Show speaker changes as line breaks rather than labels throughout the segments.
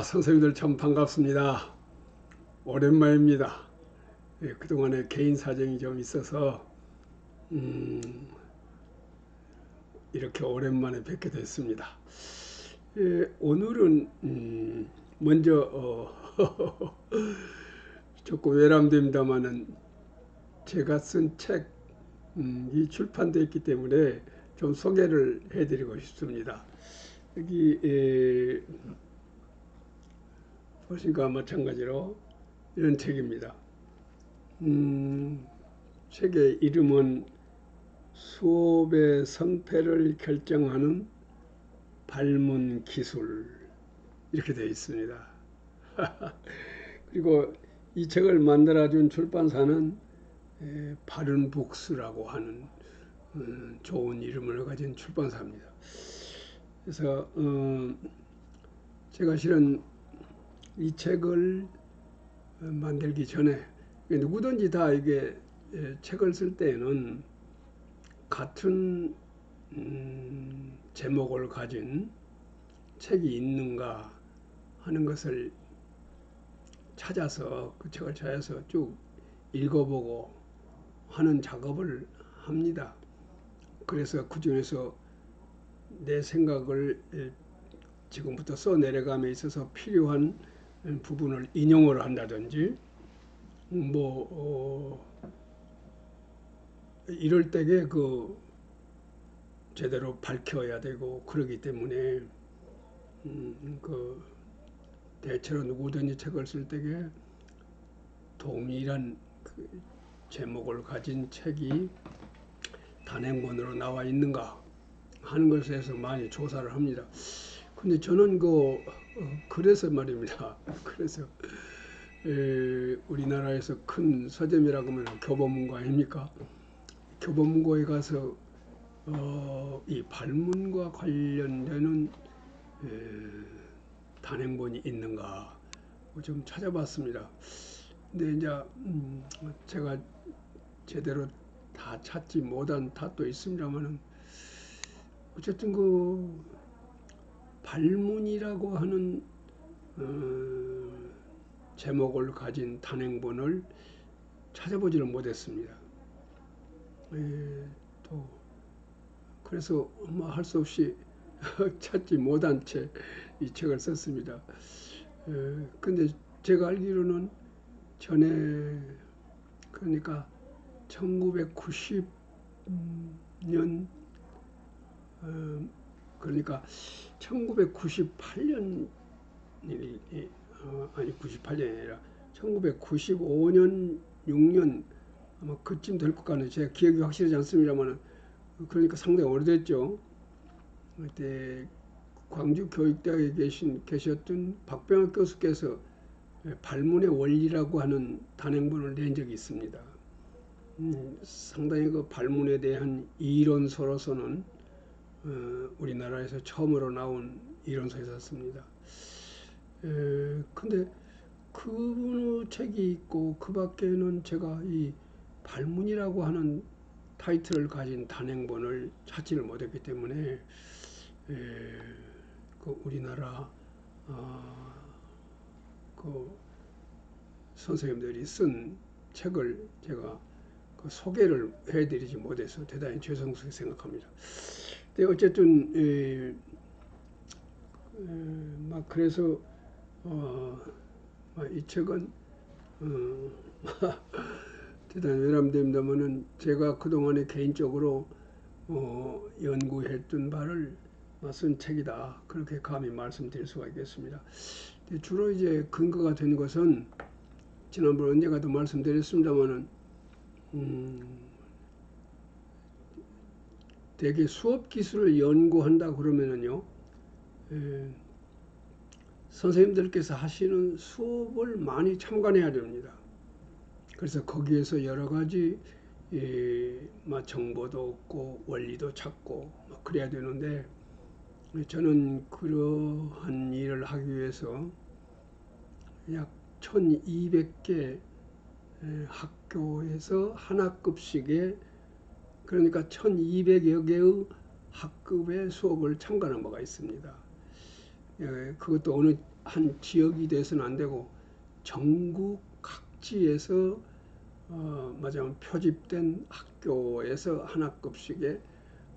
선생님들 참 반갑습니다. 오랜만입니다. 그동안에 개인 사정이 좀 있어서 음, 이렇게 오랜만에 뵙게 됐습니다. 오늘은 먼저 조금 외람됩니다마는 제가 쓴 책이 출판되어 있기 때문에 좀 소개를 해드리고 싶습니다. 여기 보신과 마찬가지로 이런 책입니다. 책의 이름은 수업의 성패를 결정하는 발문 기술, 이렇게 되어 있습니다. 그리고 이 책을 만들어준 출판사는 바른북스라고 하는 좋은 이름을 가진 출판사입니다. 그래서 제가 실은 이 책을 만들기 전에 누구든지 다 이게 책을 쓸 때에는 같은 제목을 가진 책이 있는가 하는 것을 찾아서, 그 책을 찾아서 쭉 읽어보고 하는 작업을 합니다. 그래서 그 중에서 내 생각을 지금부터 써내려감에 있어서 필요한 부분을 인용을 한다든지 이럴 때에 제대로 밝혀야 되고 그러기 때문에 대체로 누구든지 책을 쓸 때에 동일한 제목을 가진 책이 단행본으로 나와 있는가 하는 것에 대해서 많이 조사를 합니다. 근데 저는 그래서 말입니다. 그래서 우리나라에서 큰 서점이라고 하면 교보문고 아닙니까? 교보문고에 가서 이 발문과 관련되는 단행본이 있는가 좀 찾아봤습니다. 근데 이제 제가 제대로 다 찾지 못한 탓도 있습니다만은 어쨌든 발문이라고 하는 제목을 가진 단행본을 찾아보지를 못했습니다. 그래서 할 수 없이 찾지 못한 채 이 책을 썼습니다. 근데 제가 알기로는 전에, 그러니까 1990년, 그러니까 1998년, 아니 98년이 아니라 1995년, 6년 아마 그쯤 될 것 같네요. 제가 기억이 확실하지 않습니다만, 그러니까 상당히 오래됐죠. 그때 광주교육대학에 계셨던 박병학 교수께서 발문의 원리라고 하는 단행본을 낸 적이 있습니다. 상당히 그 발문에 대한 이론서로서는 우리나라에서 처음으로 나온 이론서였습니다. 근데 그분의 책이 있고 그 밖에는 제가 이 발문이라고 하는 타이틀을 가진 단행본을 찾지를 못했기 때문에 우리나라 선생님들이 쓴 책을 제가 소개를 해드리지 못해서 대단히 죄송스럽게 생각합니다. 근데 어쨌든 그래서 이 책은 대단히 외람됩니다만은 제가 그동안에 개인적으로 연구했던 바를 쓴 책이다, 그렇게 감히 말씀드릴 수가 있겠습니다. 주로 이제 근거가 된 것은 지난번 언젠가도 말씀드렸습니다만은 대개 수업 기술을 연구한다 그러면은요, 선생님들께서 하시는 수업을 많이 참관해야 됩니다. 그래서 거기에서 여러 가지 정보도 얻고 원리도 찾고 그래야 되는데, 저는 그러한 일을 하기 위해서 약 1200개 학교에서 한 학급씩의, 그러니까 1200여 개의 학급의 수업을 참관한 바가 있습니다. 그것도 어느 한 지역이 돼서는 안 되고 전국 각지에서 말하자면 표집된 학교에서 한 학급씩의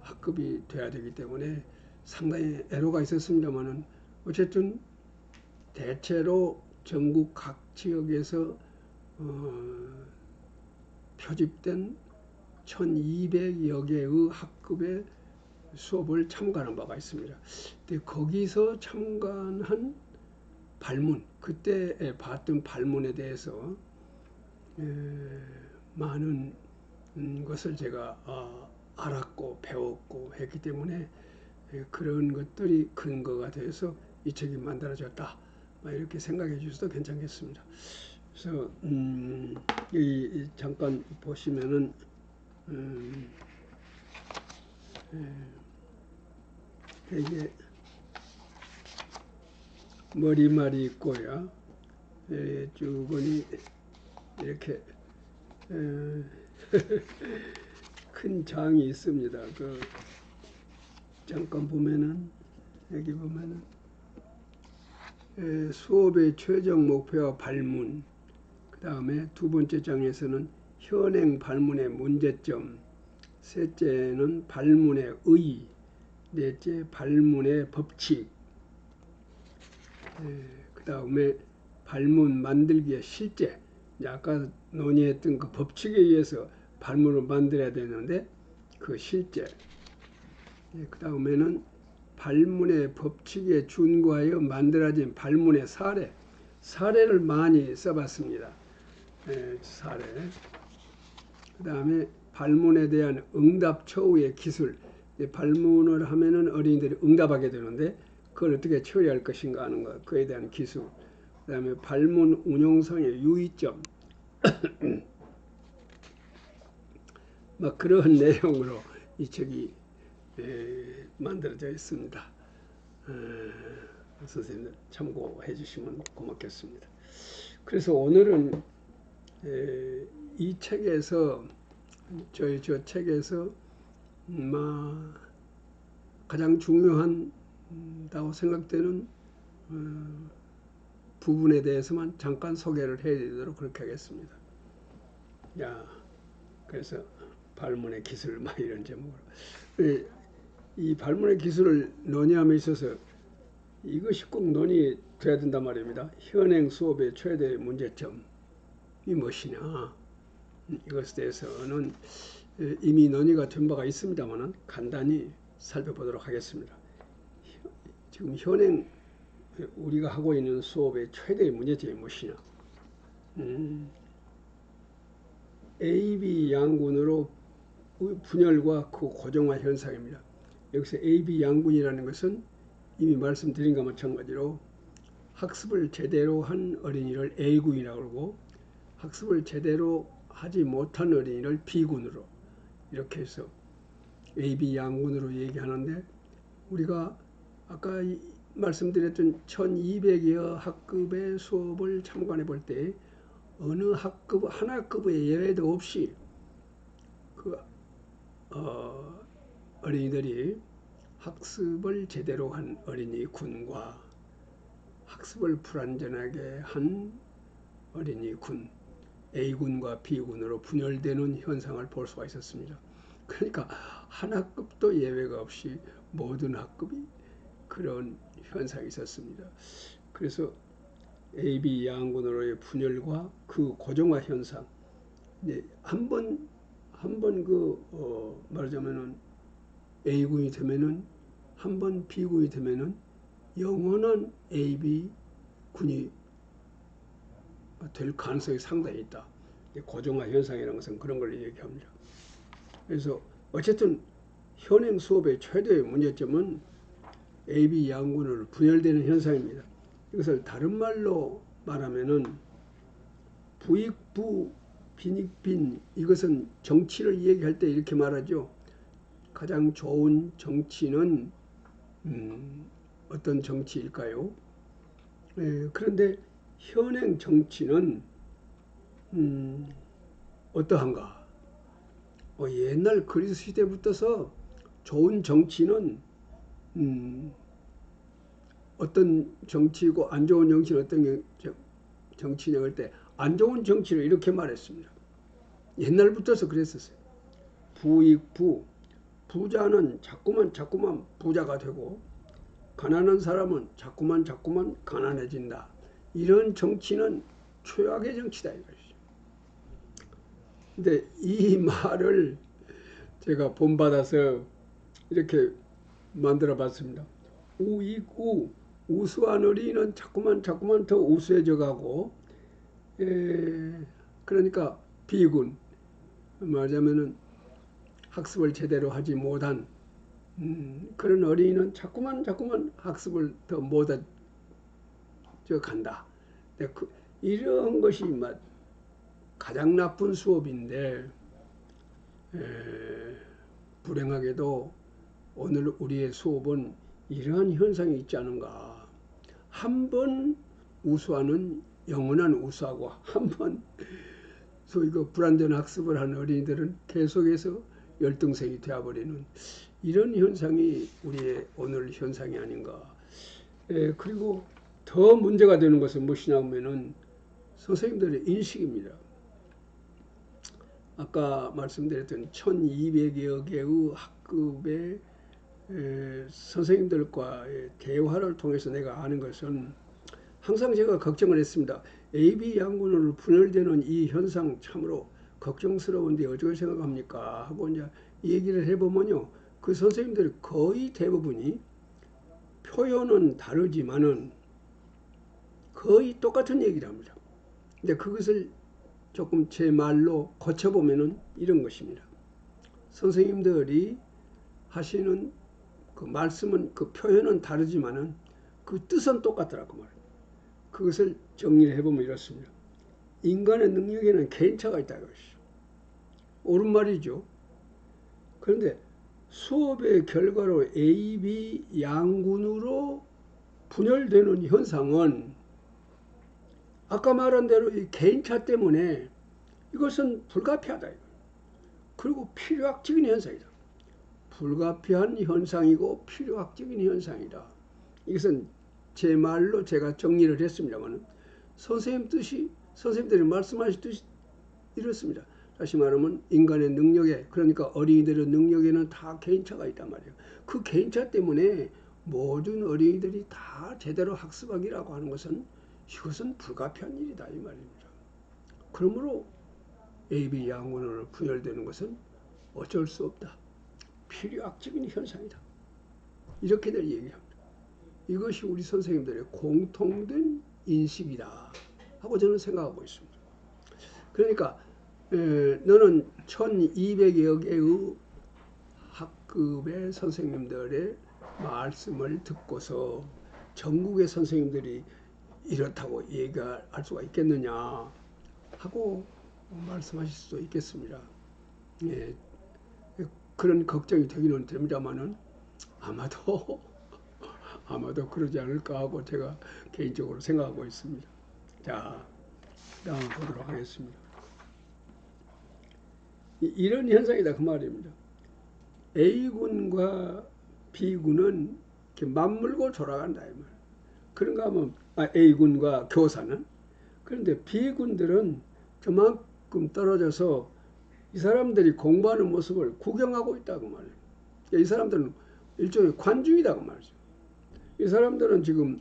학급이 돼야 되기 때문에 상당히 애로가 있었습니다만은 어쨌든 대체로 전국 각 지역에서 표집된 1200여 개의 학급의 수업을 참관한 바가 있습니다. 근데 거기서 참관한 발문, 그때 봤던 발문에 대해서 많은 것을 제가 알았고 배웠고 했기 때문에 그런 것들이 근거가 돼서 이 책이 만들어졌다. 이렇게 생각해 주셔도 괜찮겠습니다. 그래서 잠깐 보시면은 이게 머리말이 있고요. 쭉 보니 이렇게 큰 장이 있습니다. 잠깐 보면은 여기 보면은 수업의 최종 목표와 발문, 그 다음에 두 번째 장에서는 현행 발문의 문제점, 셋째는 발문의 의의, 넷째 발문의 법칙, 그 다음에 발문 만들기의 실제, 아까 논의했던 그 법칙에 의해서 발문을 만들어야 되는데 그 실제, 그 다음에는 발문의 법칙에 준거하여 만들어진 발문의 사례를 많이 써봤습니다. 사례. 그 다음에 발문에 대한 응답 처우의 기술. 발문을 하면은 어린이들이 응답하게 되는데 그걸 어떻게 처리할 것인가 하는 것, 그에 대한 기술. 그 다음에 발문 운용상의 유의점. 막 그런 내용으로 이 책이 만들어져 있습니다. 선생님들 참고해 주시면 고맙겠습니다. 그래서 오늘은 이 책에서 저 책에서 가장 중요하다고 생각되는 부분에 대해서만 잠깐 소개를 해드리도록 그렇게 하겠습니다. 그래서 발문의 기술 이런 제목으로 이 발문의 기술을 논의함에 있어서 이것이 꼭 논의돼야 된단 말입니다. 현행 수업의 최대 문제점이 무엇이냐, 이것에 대해서는 이미 논의가 된 바가 있습니다만 간단히 살펴보도록 하겠습니다. 지금 현행 우리가 하고 있는 수업의 최대 문제점이 무엇이냐, AB 양군으로 분열과 그 고정화 현상입니다. 여기서 AB 양군이라는 것은 이미 말씀드린 것과 마찬가지로 학습을 제대로 한 어린이를 A군이라고 그러고 학습을 제대로 하지 못한 어린이를 B군으로 이렇게 해서 AB 양군으로 얘기하는데, 우리가 아까 말씀드렸던 1200여 학급의 수업을 참관해 볼 때 어느 학급, 한 학급의 예외도 없이 어린이들이 학습을 제대로 한 어린이 군과 학습을 불완전하게 한 어린이 군, A군과 B군으로 분열되는 현상을 볼 수가 있었습니다. 그러니까 한 학급도 예외가 없이 모든 학급이 그런 현상이 있었습니다. 그래서 AB 양군으로의 분열과 그 고정화 현상, 한번 말하자면은 A군이 되면은 한번 B군이 되면은 영원한 AB군이 될 가능성이 상당히 있다. 고정화 현상이라는 것은 그런 걸 얘기합니다. 그래서 어쨌든 현행 수업의 최대의 문제점은 AB 양군으로 분열되는 현상입니다. 이것을 다른 말로 말하면은 부익부 빈익빈, 이것은 정치를 얘기할 때 이렇게 말하죠. 가장 좋은 정치는 어떤 정치일까요? 그런데 현행 정치는 어떠한가? 옛날 그리스 시대부터서 좋은 정치는 어떤 정치이고 안 좋은 정치는 어떤 정치냐 할 때 안 좋은 정치를 이렇게 말했습니다. 옛날부터서 그랬었어요. 부익부, 부자는 자꾸만 부자가 되고 가난한 사람은 자꾸만 가난해진다. 이런 정치는 최악의 정치다 이것이죠. 근데 이 말을 제가 본받아서 이렇게 만들어 봤습니다. 우익우, 우수한 어린이는 자꾸만 더 우수해져 가고, 그러니까 비군, 말하자면은 학습을 제대로 하지 못한 그런 어린이는 자꾸만 학습을 더 못해 간다. 이런 것이 가장 나쁜 수업인데, 불행하게도 오늘 우리의 수업은 이러한 현상이 있지 않은가. 한 번 우수하는 영원한 우수하고, 한 번 소위 그 불완전 학습을 하는 어린이들은 계속해서 열등생이 되어버리는 이런 현상이 우리의 오늘 현상이 아닌가. 그리고 더 문제가 되는 것은 무엇이냐 하면은 선생님들의 인식입니다. 아까 말씀드렸던 1200여 개의 학급의 선생님들과의 대화를 통해서 내가 아는 것은 항상 제가 걱정을 했습니다. AB 양군으로 분열되는 이 현상 참으로 걱정스러운데 어떻게 생각합니까? 하고 이제 얘기를 해보면요. 그 선생님들 거의 대부분이 표현은 다르지만은 거의 똑같은 얘기를 합니다. 근데 그것을 조금 제 말로 고쳐보면은 이런 것입니다. 선생님들이 하시는 그 말씀은 그 표현은 다르지만은 그 뜻은 똑같더라고 말이에요. 그것을 정리를 해보면 이렇습니다. 인간의 능력에는 개인차가 있다 이것이죠. 옳은 말이죠. 그런데 수업의 결과로 A, B 양군으로 분열되는 현상은 아까 말한 대로 이 개인차 때문에 이것은 불가피하다. 그리고 필요학적인 현상이다. 불가피한 현상이고 필요학적인 현상이다. 이것은 제 말로 제가 정리를 했습니다만 선생님 뜻이 선생님들이 말씀하셨듯이 이렇습니다. 다시 말하면 인간의 능력에 그러니까 어린이들의 능력에는 다 개인차가 있단 말이에요. 그 개인차 때문에 모든 어린이들이 다 제대로 학습하기라고 하는 것은 이것은 불가피한 일이다 이 말입니다. 그러므로 AB 양원으로 분열되는 것은 어쩔 수 없다. 필요학적인 현상이다. 이렇게들 얘기합니다. 이것이 우리 선생님들의 공통된 인식이다 하고 저는 생각하고 있습니다. 그러니까 너는 1200여 개의 학급의 선생님들의 말씀을 듣고서 전국의 선생님들이 이렇다고 얘기할 수가 있겠느냐 하고 말씀하실 수도 있겠습니다. 예, 그런 걱정이 되기는 됩니다만은 아마도 그러지 않을까 하고 제가 개인적으로 생각하고 있습니다. 자, 다음 보도록 하겠습니다. 이런 현상이다 그 말입니다. A군과 B군은 이렇게 맞물고 돌아간다 이 말. 그런가 하면 A군과 교사는 그런데 B군들은 저만큼 떨어져서 이 사람들이 공부하는 모습을 구경하고 있다고 말이에요. 이 사람들은 일종의 관중이다 그 말이죠. 이 사람들은 지금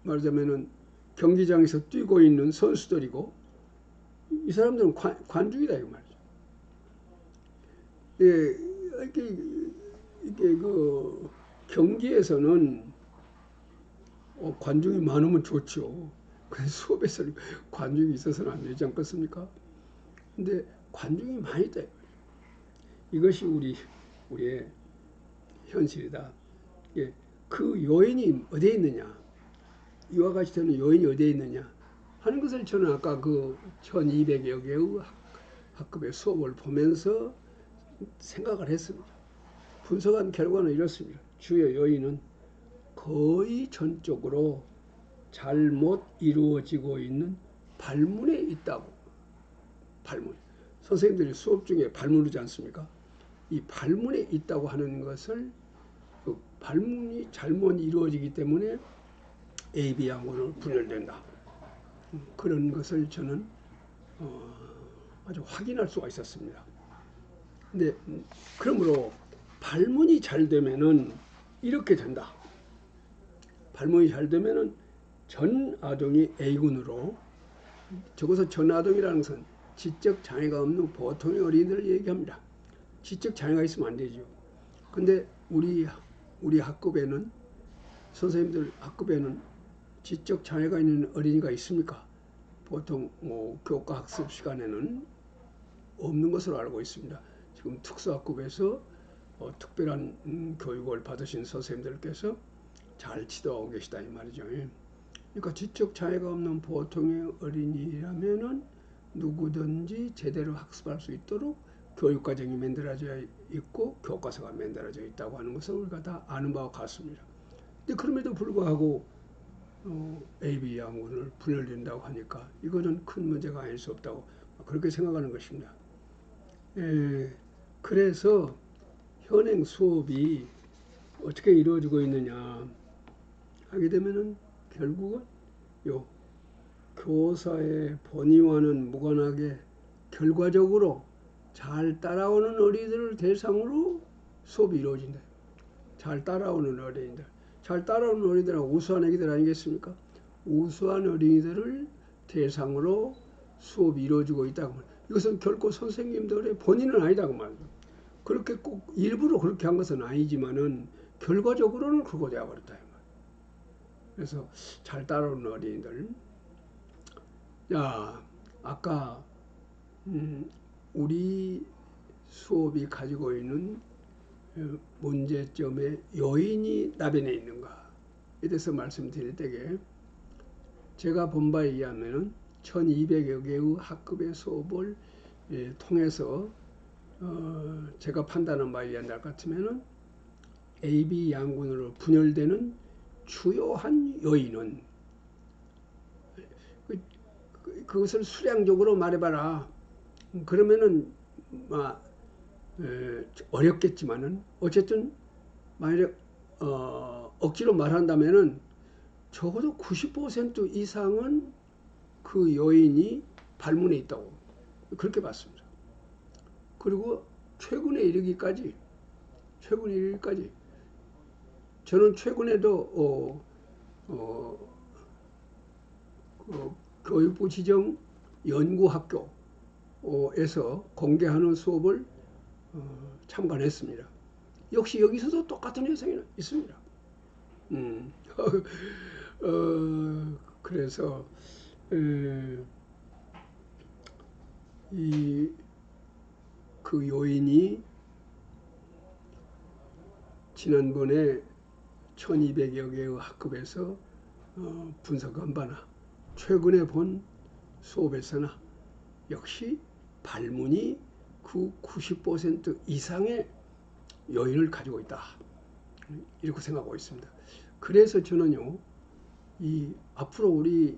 말하자면은 경기장에서 뛰고 있는 선수들이고 이 사람들은 관중이다 이 말이죠. 이게 그 경기에서는 관중이 많으면 좋죠. 그래서 수업에서 관중이 있어서는 안 되지 않겠습니까? 근데 관중이 많이 있다. 이것이 우리의 현실이다. 예, 그 요인이 어디에 있느냐? 이와 같이 되는 요인이 어디에 있느냐? 하는 것을 저는 아까 그 1200여 개의 학급의 수업을 보면서 생각을 했습니다. 분석한 결과는 이렇습니다. 주요 요인은 거의 전적으로 잘못 이루어지고 있는 발문에 있다고. 발문. 선생님들이 수업 중에 발문하지 않습니까? 이 발문에 있다고 하는 것을 그 발문이 잘못 이루어지기 때문에 AB 양군으로 분열된다. 그런 것을 저는 아주 확인할 수가 있었습니다. 근데 그러므로 발문이 잘 되면은 이렇게 된다. 발문이 잘 되면은 전 아동이 A군으로, 적어서 전 아동이라는 것은 지적 장애가 없는 보통의 어린이들을 얘기합니다. 지적 장애가 있으면 안 되죠. 근데 우리 학급에는, 선생님들 학급에는 지적 장애가 있는 어린이가 있습니까? 보통 교과 학습 시간에는 없는 것으로 알고 있습니다. 지금 특수학급에서 특별한 교육을 받으신 선생님들께서 잘 지도하고 계시다 이 말이죠. 그러니까 지적 장애가 없는 보통의 어린이라면은 누구든지 제대로 학습할 수 있도록 교육과정이 만들어져 있고 교과서가 만들어져 있다고 하는 것을 우리가 다 아는 바와 같습니다. 근데 그럼에도 불구하고 AB 양군을 분열된다고 하니까 이거는 큰 문제가 아닐 수 없다고 그렇게 생각하는 것입니다. 그래서 현행 수업이 어떻게 이루어지고 있느냐 하게 되면은 결국은 요 교사의 본의와는 무관하게 결과적으로 잘 따라오는 어린이들을 대상으로 수업이 이루어진다. 잘 따라오는 어린이들. 잘 따라오는 어린이들은 우수한 애기들 아니겠습니까? 우수한 어린이들을 대상으로 수업이 이루어지고 있다고 말합니다. 이것은 결코 선생님들의 본인은 아니다고 말합니다. 그렇게 꼭 일부러 그렇게 한 것은 아니지만은 결과적으로는 그거 되어버렸다. 그래서 잘 따라오는 어린이들. 자, 아까 우리 수업이 가지고 있는 문제점의 요인이 나변에 있는가에 대해서 말씀드릴 때에 제가 본 바에 의하면 1200여 개의 학급의 수업을 통해서 제가 판단한 바에 의한 것 같으면 AB 양군으로 분열되는 주요한 요인은 그것을 수량적으로 말해봐라. 그러면은 어렵겠지만은 어쨌든 만약 억지로 말한다면은 적어도 90% 이상은 그 요인이 발문에 있다고 그렇게 봤습니다. 그리고 최근에 이르기까지 저는 최근에도 교육부 지정 연구학교에서 공개하는 수업을 참관했습니다. 역시 여기서도 똑같은 현상이 있습니다. 그래서 그 요인이 지난번에 1200여 개의 학급에서 분석한 바나 최근에 본 수업에서나 역시 발문이 그 90% 이상의 요인을 가지고 있다. 이렇게 생각하고 있습니다. 그래서 저는요, 앞으로 우리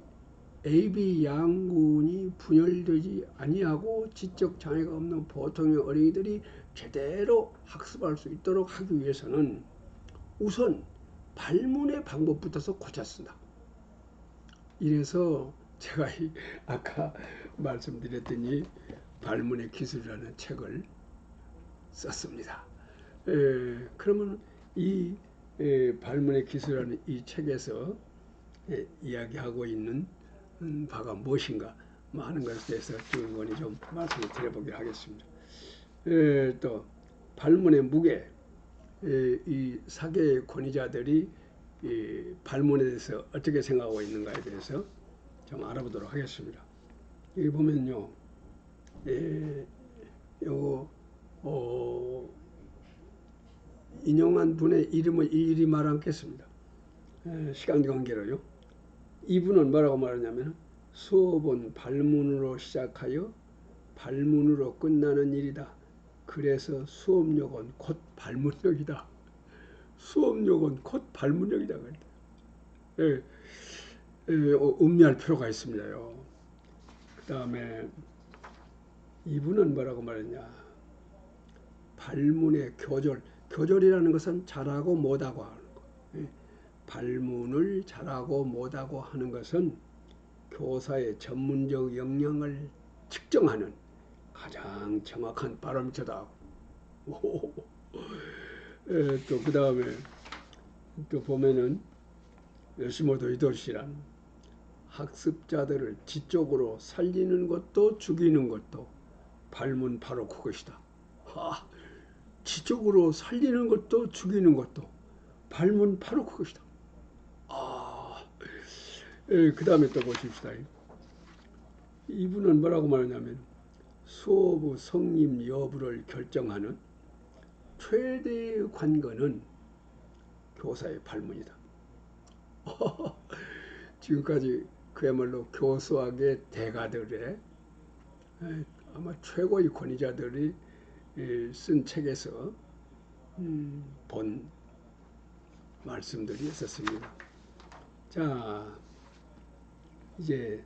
AB 양군이 분열되지 아니하고 지적 장애가 없는 보통의 어린이들이 제대로 학습할 수 있도록 하기 위해서는 우선 발문의 방법부터서 고쳤습니다. 이래서 제가 아까 말씀드렸더니 발문의 기술이라는 책을 썼습니다. 그러면 이 발문의 기술이라는 이 책에서 이야기하고 있는 바가 무엇인가 하는 것에 대해서 쭉 좀 말씀을 드려보기로 하겠습니다. 또 발문의 무게, 이 사계의 권위자들이 이 발문에 대해서 어떻게 생각하고 있는가에 대해서 좀 알아보도록 하겠습니다. 여기 보면요, 요거 인용한 분의 이름을 일일이 말 않겠습니다. 시간 관계로요. 이분은 뭐라고 말하냐면 수업은 발문으로 시작하여 발문으로 끝나는 일이다. 그래서 수업력은 곧 발문력이다. 수업력은 곧 발문력이다. 음미할 필요가 있습니다요. 그 다음에 이분은 뭐라고 말했냐. 발문의 교절, 교절이라는 것은 잘하고 못하고 하는 거. 예. 발문을 잘하고 못하고 하는 것은 교사의 전문적 역량을 측정하는 가장 정확한 바로미터다. 또 그 다음에 또 보면은 요시모토 히토시란 학습자들을 지적으로 살리는 것도 죽이는 것도 발문 바로 그것이다. 지적으로 살리는 것도 죽이는 것도 발문 바로 그것이다. 그 다음에 또 보십시다. 이분은 뭐라고 말하냐면 수업의 성립 여부를 결정하는 최대의 관건은 교사의 발문이다. 지금까지 그야말로 교수학의 대가들의 아마 최고의 권위자들이 쓴 책에서 본 말씀들이 있었습니다. 자, 이제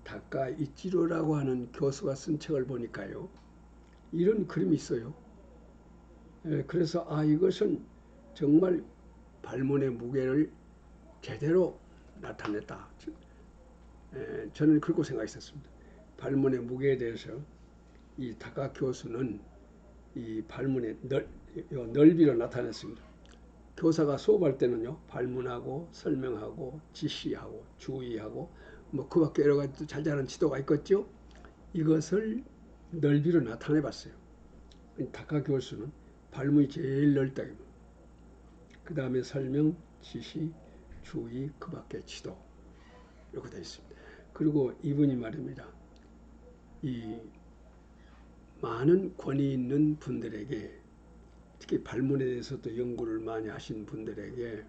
다카 이치로라고 하는 교수가 쓴 책을 보니까요, 이런 그림이 있어요. 그래서 이것은 정말 발문의 무게를 제대로 나타냈다. 저는 그렇게 생각했었습니다. 발문의 무게에 대해서 이 다카 교수는 이 발문의 넓이로 나타냈습니다. 교사가 수업할 때는요, 발문하고 설명하고 지시하고 주의하고 뭐 그밖에 여러 가지 자잘한 지도가 있겠죠. 이것을 넓이로 나타내 봤어요. 다카 교수는 발문이 제일 넓다. 그 다음에 설명, 지시, 주의, 그밖에 지도 이렇게 되어 있습니다. 그리고 이분이 말입니다. 이 많은 권위 있는 분들에게, 특히 발문에 대해서도 연구를 많이 하신 분들에게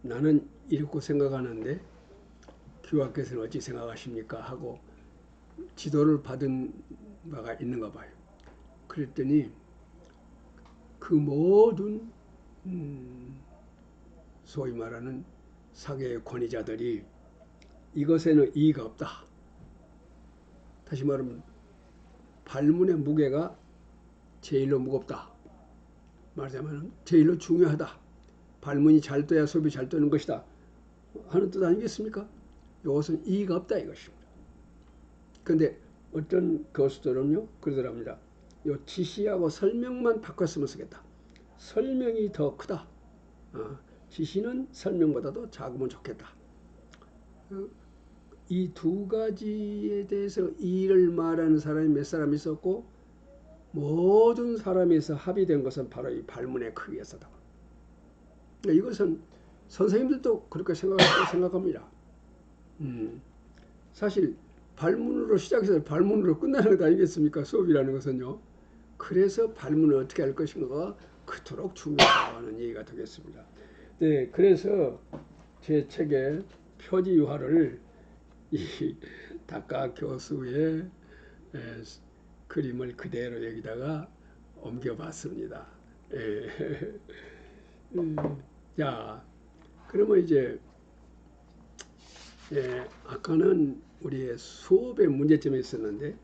나는 이렇게 생각하는데 교학께서는 어찌 생각하십니까? 하고 지도를 받은 바가 있는가 봐요. 그랬더니 그 모든 소위 말하는 사계의 권위자들이 이것에는 이의가 없다. 다시 말하면 발문의 무게가 제일로 무겁다. 말하자면 제일로 중요하다. 발문이 잘 떠야 수업이 잘 되는 것이다 하는 뜻 아니겠습니까? 이것은 이의가 없다 이것입니다. 그런데 어떤 교수들은요 그러더랍니다. 이 지시하고 설명만 바꿨으면 쓰겠다. 설명이 더 크다. 지시는 설명보다도 작으면 좋겠다. 이 두 가지에 대해서 이의를 말하는 사람이 몇 사람 있었고 모든 사람에서 합의된 것은 바로 이 발문의 크기에서다. 이것은 선생님들도 그렇게 생각합니다. 사실 발문으로 시작해서 발문으로 끝나는 것 아니겠습니까? 수업이라는 것은요. 그래서 발문을 어떻게 할 것인가가 그토록 중요하다는 얘기가 되겠습니다. 네, 그래서 제 책의 표지 유화를 이 다카 교수의 그림을 그대로 여기다가 옮겨봤습니다. 자, 그러면 이제 아까는 우리의 수업의 문제점이 있었는데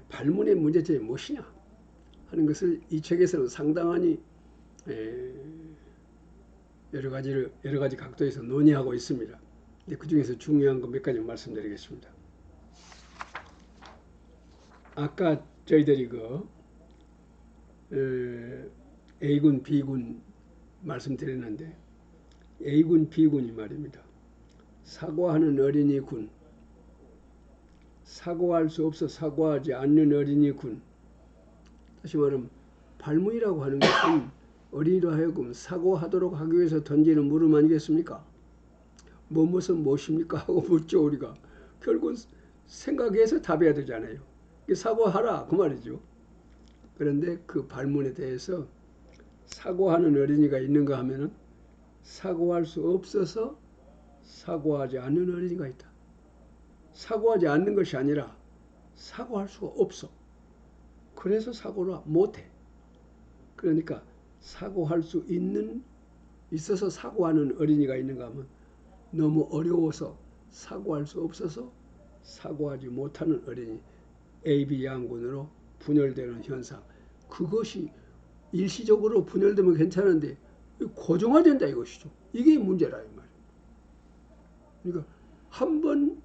발문의 문제점이 무엇이냐 하는 것을 이 책에서는 상당히 여러 가지 각도에서 논의하고 있습니다. 그 중에서 중요한 거 몇 가지 말씀드리겠습니다. 아까 저희들이 A군, B군 말씀드렸는데 A군, B군이 말입니다. 사고하는 어린이 군, 사고할 수 없어 사고하지 않는 어린이 군. 다시 말하면 발문이라고 하는 것은 어린이로 하여금 사고하도록 하기 위해서 던지는 물음 아니겠습니까? 무엇은 무엇입니까? 하고 묻죠 우리가. 결국은 생각해서 답해야 되잖아요. 사고하라 그 말이죠. 그런데 그 발문에 대해서 사고하는 어린이가 있는가 하면은 사고할 수 없어서 사고하지 않는 어린이가 있다. 사고하지 않는 것이 아니라 사고할 수가 없어. 그래서 사고를 못해. 그러니까 사고할 수 있어서 사고하는 어린이가 있는가 하면 너무 어려워서 사고할 수 없어서 사고하지 못하는 어린이, AB 양군으로 분열되는 현상. 그것이 일시적으로 분열되면 괜찮은데 고정화된다 이것이죠. 이게 문제라 이 말이에요. 그러니까 한 번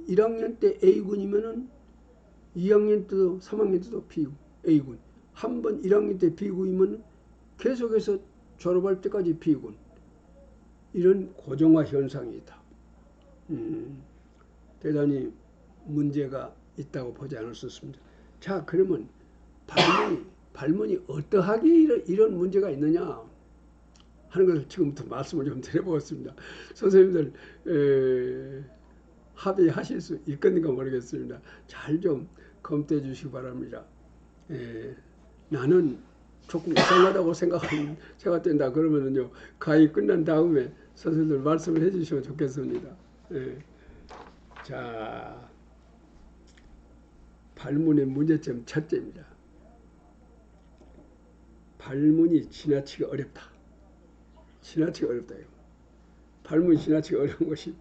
1학년 때 A군이면은 2학년 때도 3학년 때도 A군. 한 번 1학년 때 B군이면 계속해서 졸업할 때까지 B군. 이런 고정화 현상이 있다. 대단히 문제가 있다고 보지 않을 수 없습니다. 자, 그러면 발문이 어떠하게 이런 문제가 있느냐 하는 것을 지금부터 말씀을 좀 드려보겠습니다. 선생님들 합의하실 수 있겠는가 모르겠습니다. 잘 좀 검토해 주시기 바랍니다. 나는 조금 이상하다고 생각된다 그러면은요, 강의 끝난 다음에 선생님들 말씀을 해주시면 좋겠습니다. 자, 발문의 문제점 첫째입니다. 발문이 지나치게 어렵다. 지나치게 어렵다. 이거. 발문이 지나치게 어려운 것이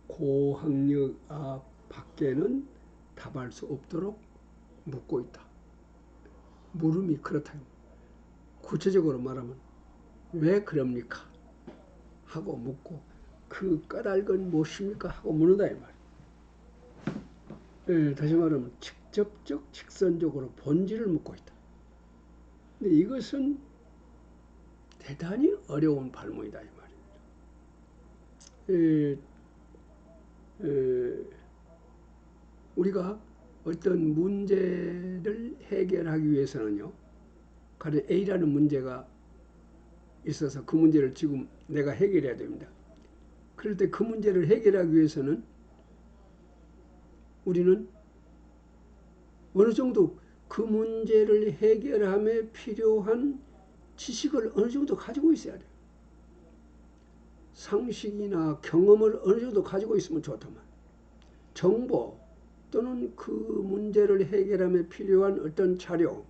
고학력 밖에는 답할 수 없도록 묻고 있다. 물음이 그렇다. 구체적으로 말하면 왜 그럽니까? 하고 묻고 그 까닭은 무엇입니까? 하고 묻는다 이 말. 다시 말하면 직접적, 직선적으로 본질을 묻고 있다. 근데 이것은 대단히 어려운 발문이다 이 말입니다. 우리가 어떤 문제를 해결하기 위해서는요, 가령 A라는 문제가 있어서 그 문제를 지금 내가 해결해야 됩니다. 그럴 때 그 문제를 해결하기 위해서는 우리는 어느 정도 그 문제를 해결함에 필요한 지식을 어느 정도 가지고 있어야 돼요. 상식이나 경험을 어느 정도 가지고 있으면 좋다만, 정보 또는 그 문제를 해결함에 필요한 어떤 자료,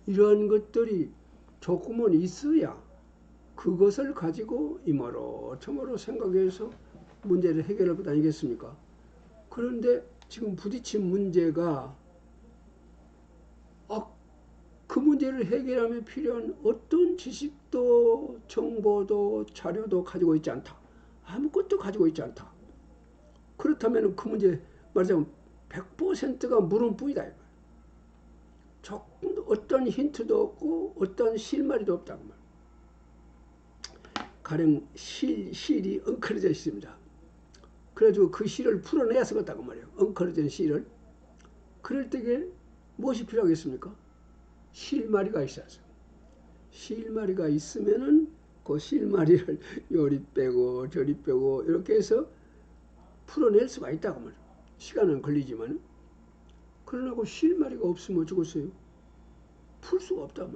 이러한 것들이 조금은 있어야 그것을 가지고 이모저모로 생각해서 문제를 해결할 것 아니겠습니까? 그런데 지금 부딪힌 문제가 그 문제를 해결하면 필요한 어떤 지식도 정보도 자료도 가지고 있지 않다. 아무것도 가지고 있지 않다. 그렇다면 그 문제 말하자면 100%가 물음뿐이다. 조금 어떤 힌트도 없고 어떤 실마리도 없다고 말. 가령 실이 엉클어져 있습니다. 그래가지고 그 실을 풀어내야 쓰겠다고 말이에요. 엉클어진 실을. 그럴 때에 무엇이 필요하겠습니까? 실마리가 있어야죠. 실마리가 있으면은 그 실마리를 요리 빼고 저리 빼고 이렇게 해서 풀어낼 수가 있다고 말이에요. 시간은 걸리지만. 그러나 그 실마리가 없으면 어쩌겠어요? 풀 수가 없단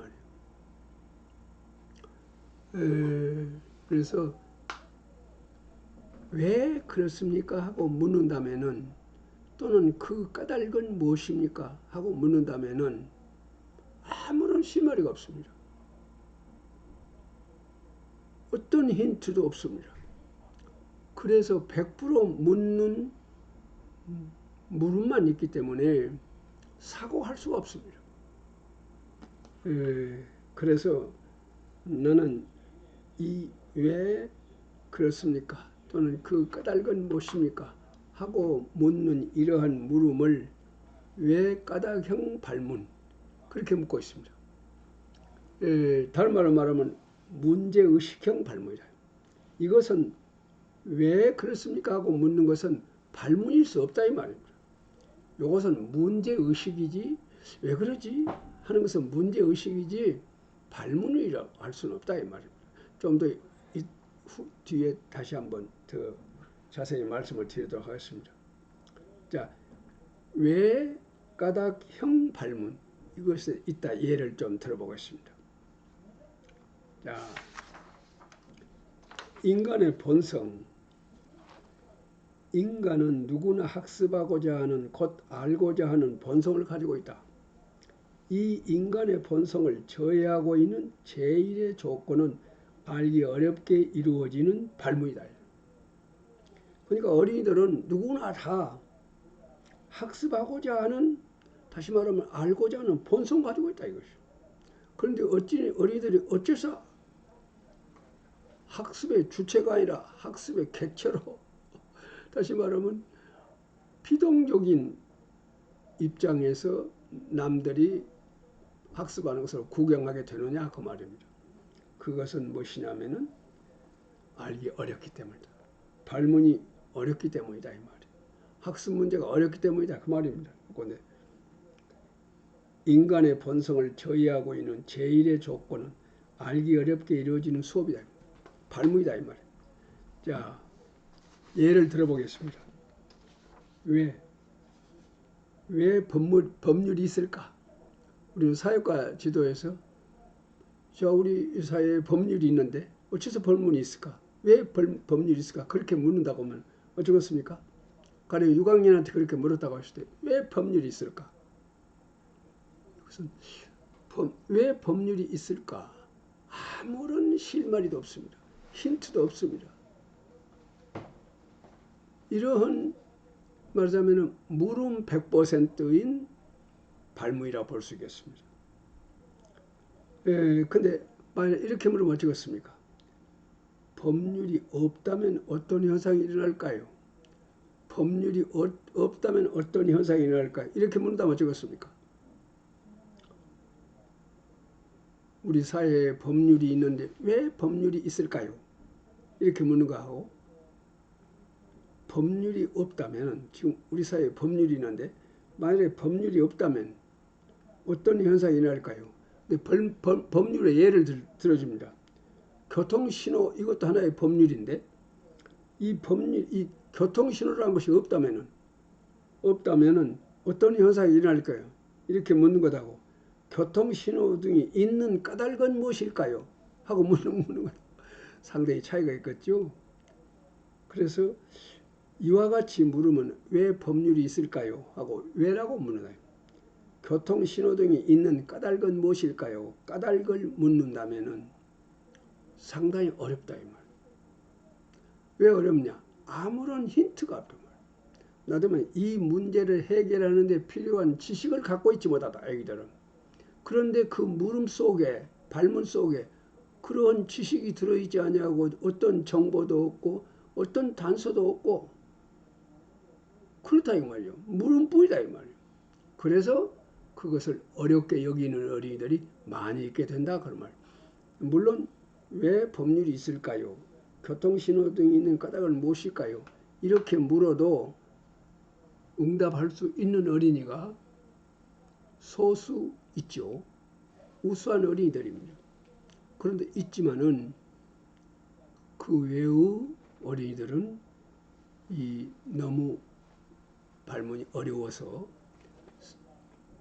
말이에요. 그래서 왜 그렇습니까? 하고 묻는다면은, 또는 그 까닭은 무엇입니까? 하고 묻는다면은 아무런 실마리가 없습니다. 어떤 힌트도 없습니다. 그래서 100% 묻는 물음만 있기 때문에 사고할 수가 없습니다. 그래서 나는 왜 그렇습니까? 또는 그 까닭은 무엇입니까? 하고 묻는 이러한 물음을 왜 까닭형 발문, 그렇게 묻고 있습니다. 다른 말로 말하면 문제의식형 발문이다. 이것은 왜 그렇습니까? 하고 묻는 것은 발문일 수 없다 이 말입니다. 이것은 문제의식이지 왜 그러지? 하는 것은 문제의식이지 발문이라고 할 수는 없다 이 말입니다. 좀 더 뒤에 다시 한번 더 자세히 말씀을 드리도록 하겠습니다. 자, 왜 까닭형 발문, 이것에 이따 예를 좀 들어보겠습니다. 자, 인간의 본성. 인간은 누구나 학습하고자 하는, 곧 알고자 하는 본성을 가지고 있다. 이 인간의 본성을 저해하고 있는 제1의 조건은 알기 어렵게 이루어지는 발문이다. 그러니까 어린이들은 누구나 다 학습하고자 하는, 다시 말하면 알고자 하는 본성 가지고 있다 이것이. 그런데 어린이들이 어째서 학습의 주체가 아니라 학습의 객체로 다시 말하면 비동적인 입장에서 남들이 학습하는 것을 구경하게 되느냐 그 말입니다. 그것은 무엇이냐면은 알기 어렵기 때문이다. 발문이 어렵기 때문이다 이 말이에요. 학습 문제가 어렵기 때문이다 그 말입니다. 근데 인간의 본성을 저해하고 있는 제1의 조건은 알기 어렵게 이루어지는 수업이다. 발문이다 이 말이에요. 자, 예를 들어보겠습니다. 왜 법률이 있을까? 우리는 사회과 지도에서 자, 우리 사회에 법률이 있는데 어째서 법문이 있을까? 왜 법률이 있을까? 그렇게 묻는다고 하면 어쩌겠습니까? 가령 6학년한테 그렇게 물었다고 하실 때 왜 법률이 있을까? 그것은 왜 법률이 있을까? 아무런 실마리도 없습니다. 힌트도 없습니다. 이러한 말하자면 물음 100%인 발문이라고 볼 수 있겠습니다. 근데 만약 이렇게 물으면 어쩌겠습니까? 법률이 없다면 어떤 현상이 일어날까요? 법률이 없다면 어떤 현상이 일어날까요? 이렇게 묻는다면 어쩌겠습니까? 우리 사회에 법률이 있는데 왜 법률이 있을까요? 이렇게 묻는 거하고 법률이 없다면, 지금 우리 사회에 법률이 있는데 만약에 법률이 없다면 어떤 현상이 일어날까요? 법률의 예를 들어줍니다. 교통신호, 이것도 하나의 법률인데 이 교통신호라는 것이 없다면은 어떤 현상이 일어날까요? 이렇게 묻는 것하고 교통신호등이 있는 까닭은 무엇일까요? 하고 묻는 것 상당히 차이가 있겠죠. 그래서 이와 같이 물으면 왜 법률이 있을까요? 하고 왜라고 묻는 거예요. 교통신호등이 있는 까닭은 무엇일까요? 까닭을 묻는다면은 상당히 어렵다 이 말. 왜 어렵냐? 아무런 힌트가 없단 말. 나도면 이 문제를 해결하는 데 필요한 지식을 갖고 있지 못하다 애기들은. 그런데 그 물음 속에, 발문 속에 그런 지식이 들어있지 않냐고 어떤 정보도 없고 어떤 단서도 없고 그렇다 이 말이요. 물음뿐이다 이 말이요. 그래서 그것을 어렵게 여기는 어린이들이 많이 있게 된다 그런 말. 물론 왜 법률이 있을까요? 교통신호등이 있는 까닭은 무엇일까요? 이렇게 물어도 응답할 수 있는 어린이가 소수 있죠. 우수한 어린이들입니다. 그런데 있지만은 그 외의 어린이들은 너무 발문이 어려워서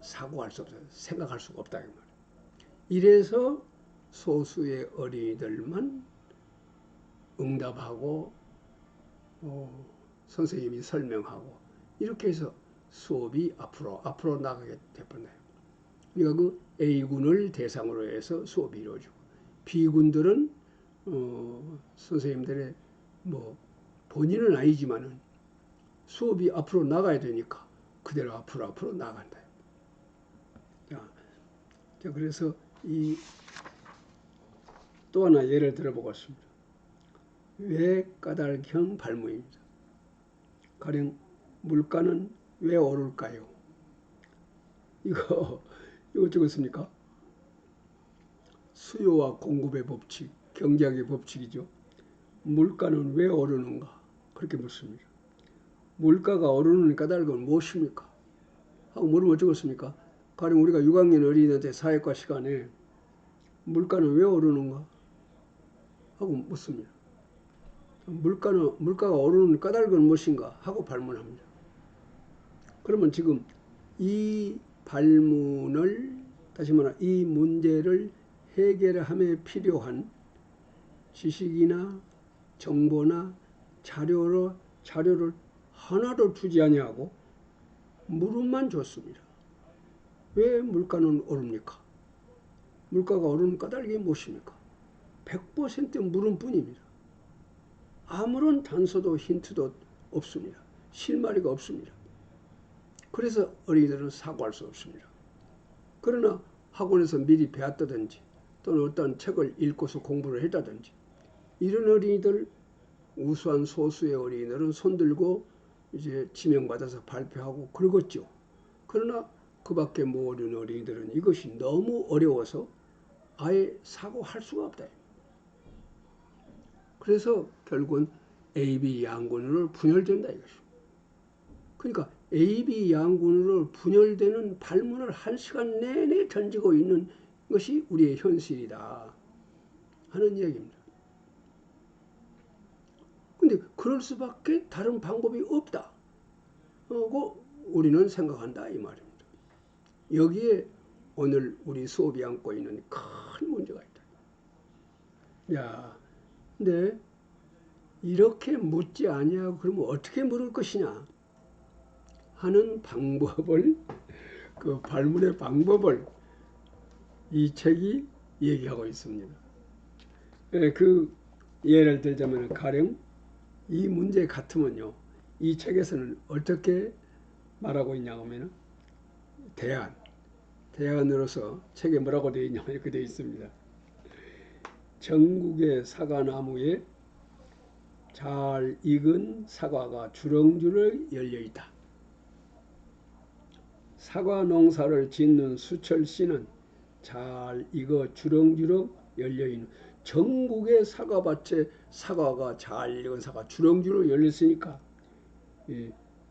사고할 수 없어요. 생각할 수가 없다. 이래서 소수의 어린이들만 응답하고 선생님이 설명하고 이렇게 해서 수업이 앞으로 나가게 되버려요. 그러니까 그 A군을 대상으로 해서 수업이 이루어지고 B군들은 선생님들의 본인은 아니지만은 수업이 앞으로 나가야 되니까 그대로 앞으로 나간다. 자, 그래서 또 하나 예를 들어보겠습니다. 왜 까닭형 발문입니다. 가령 물가는 왜 오를까요? 이거 적었습니까? 수요와 공급의 법칙, 경제학의 법칙이죠. 물가는 왜 오르는가? 그렇게 묻습니다. 물가가 오르는 까닭은 무엇입니까? 하고 물으면 어쩌겠습니까? 가령 우리가 6학년 어린이한테 사회과 시간에 물가는 왜 오르는가? 하고 묻습니다. 물가가 오르는 까닭은 무엇인가? 하고 발문합니다. 그러면 지금 이 발문을, 다시 말하면 이 문제를 해결함에 필요한 지식이나 정보나 자료를 하나도 주지 아니하고 물음만 줬습니다. 왜 물가는 오릅니까? 물가가 오르는 까닭이 무엇입니까? 100% 물음뿐입니다. 아무런 단서도 힌트도 없습니다. 실마리가 없습니다. 그래서 어린이들은 사고할 수 없습니다. 그러나 학원에서 미리 배웠다든지 또는 어떤 책을 읽고서 공부를 했다든지 이런 어린이들, 우수한 소수의 어린이들은 손들고 이제 지명받아서 발표하고 그러겠죠. 그러나 그 밖에 모르는 어린이들은 이것이 너무 어려워서 아예 사고할 수가 없다. 그래서 결국은 AB 양군으로 분열된다 이것이죠. 그러니까 AB 양군으로 분열되는 발문을 1시간 내내 던지고 있는 것이 우리의 현실이다 하는 얘기입니다. 근데 그럴 수밖에 다른 방법이 없다 하고 우리는 생각한다 이 말입니다. 여기에 오늘 우리 수업이 안고 있는 큰 문제가 있다. 야, 근데 이렇게 묻지 아니하고 그러면 어떻게 물을 것이냐 하는 방법을, 그 발문의 방법을 이 책이 얘기하고 있습니다. 그 예를 들자면 가령 이 문제 같으면요, 이 책에서는 어떻게 말하고 있냐고 하면 대안으로서 책에 뭐라고 되어 있냐면 이렇게 되어 있습니다. 전국의 사과나무에 잘 익은 사과가 주렁주렁 열려 있다. 사과 농사를 짓는 수철 씨는 잘 익어 주렁주렁 열려 있는 전국의 사과밭에 사과가 잘 익은 사과 주렁주렁 열려 있으니까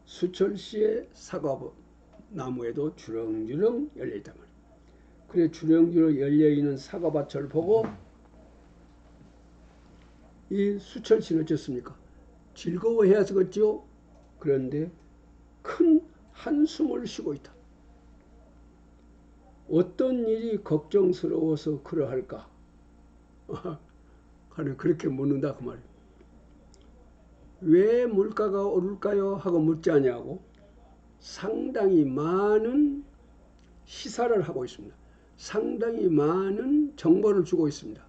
수철 씨의 사과 나무에도 주렁주렁 열려 있단 말이에요. 그래 주렁주렁 열려 있는 사과밭을 보고 이 수철 씨는 어쨌습니까? 즐거워해야겠죠. 그런데 큰 한숨을 쉬고 있다. 어떤 일이 걱정스러워서 그러할까? 그렇게 묻는다 그 말이에요. 왜 물가가 오를까요? 하고 묻지 않냐고 상당히 많은 시사를 하고 있습니다. 상당히 많은 정보를 주고 있습니다.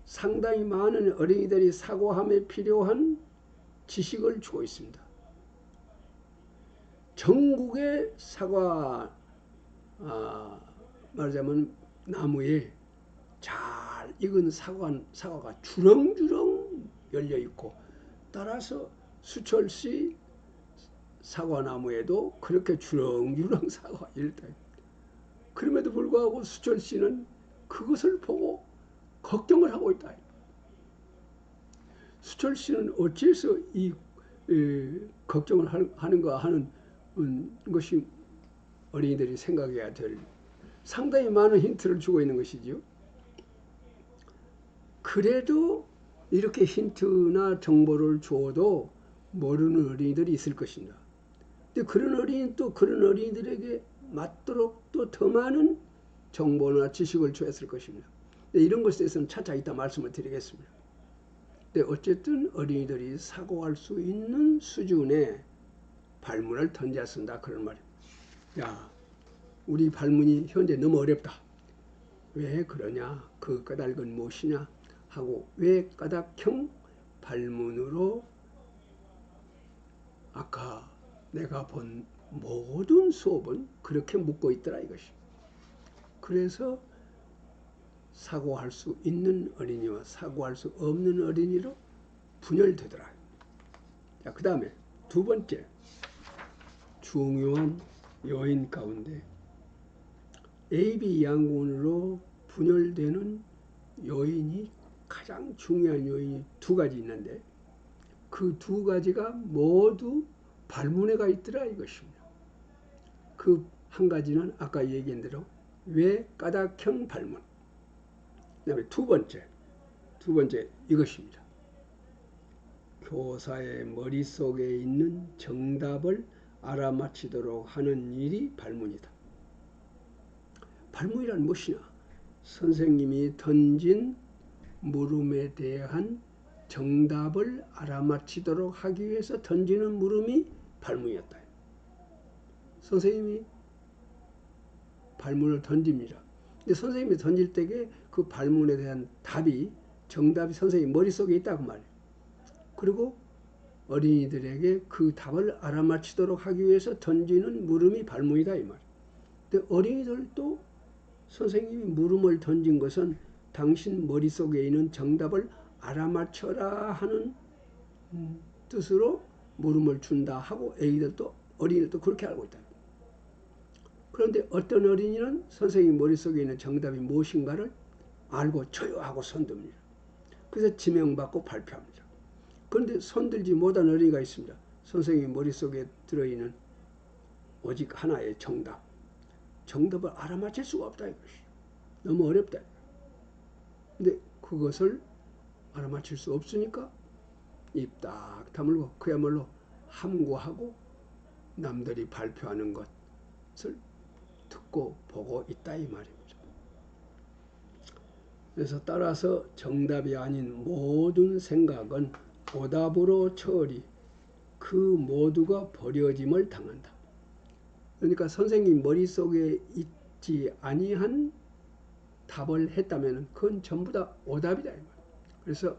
상당히 많은 어린이들이 사고함에 필요한 지식을 주고 있습니다. 전국의 사과 말하자면 나무에 잘 익은 사과가 주렁주렁 열려 있고 따라서 수철씨 사과나무에도 그렇게 주렁주렁 사과가 열려 있다. 그럼에도 불구하고 수철씨는 그것을 보고 걱정을 하고 있다. 수철씨는 어찌해서 이 걱정을 하는가 하는 것이 어린이들이 생각해야 될 상당히 많은 힌트를 주고 있는 것이지요. 그래도 이렇게 힌트나 정보를 줘도 모르는 어린이들이 있을 것입니다. 근데 그런 어린이 또 그런 어린이들에게 맞도록 또 더 많은 정보나 지식을 주었을 것입니다. 근데 이런 것에 대해서는 차차 이따 말씀을 드리겠습니다. 근데 어쨌든 어린이들이 사고할 수 있는 수준의 발문을 던져야 쓴다 그런 말입니다. 야, 우리 발문이 현재 너무 어렵다. 왜 그러냐? 그 까닭은 무엇이냐? 하고 왜 까닭형 발문으로 아까 내가 본 모든 수업은 그렇게 묻고 있더라 이것이. 그래서 사고할 수 있는 어린이와 사고할 수 없는 어린이로 분열되더라. 자, 그 다음에 두 번째 중요한 요인 가운데 AB 양군으로 분열되는 요인이 가장 중요한 요인이 두 가지 있는데 그 두 가지가 모두 발문에가 있더라 이것입니다. 그 한 가지는 아까 얘기한 대로 왜 까닭형 발문. 그 다음에 두 번째 이것입니다. 교사의 머릿속에 있는 정답을 알아맞히도록 하는 일이 발문이다. 발문이란 무엇이냐? 선생님이 던진 물음에 대한 정답을 알아맞히도록 하기 위해서 던지는 물음이 발문이었다. 선생님이 발문을 던집니다. 근데 선생님이 던질 때에 그 발문에 대한 정답이 선생님 머릿속에 있다고 말이에요. 그리고 어린이들에게 그 답을 알아맞히도록 하기 위해서 던지는 물음이 발문이다 이 말이에요. 근데 어린이들도 선생님이 물음을 던진 것은 당신 머릿속에 있는 정답을 알아맞혀라 하는 뜻으로 물음을 준다 하고 어린이들도 그렇게 알고 있다. 그런데 어떤 어린이는 선생님 머릿속에 있는 정답이 무엇인가를 알고 저요 하고 손듭니다. 그래서 지명받고 발표합니다. 그런데 손들지 못한 어린이가 있습니다. 선생님 머릿속에 들어있는 오직 하나의 정답을 알아맞힐 수가 없다 이것이. 너무 어렵다. 근데 그것을 알아맞힐 수 없으니까 입 딱 다물고 그야말로 함구하고 남들이 발표하는 것을 듣고 보고 있다 이 말입니다. 그래서 따라서 정답이 아닌 모든 생각은 오답으로 처리, 그 모두가 버려짐을 당한다. 그러니까 선생님 머릿속에 있지 아니한 답을 했다면 그건 전부 다 오답이다. 그래서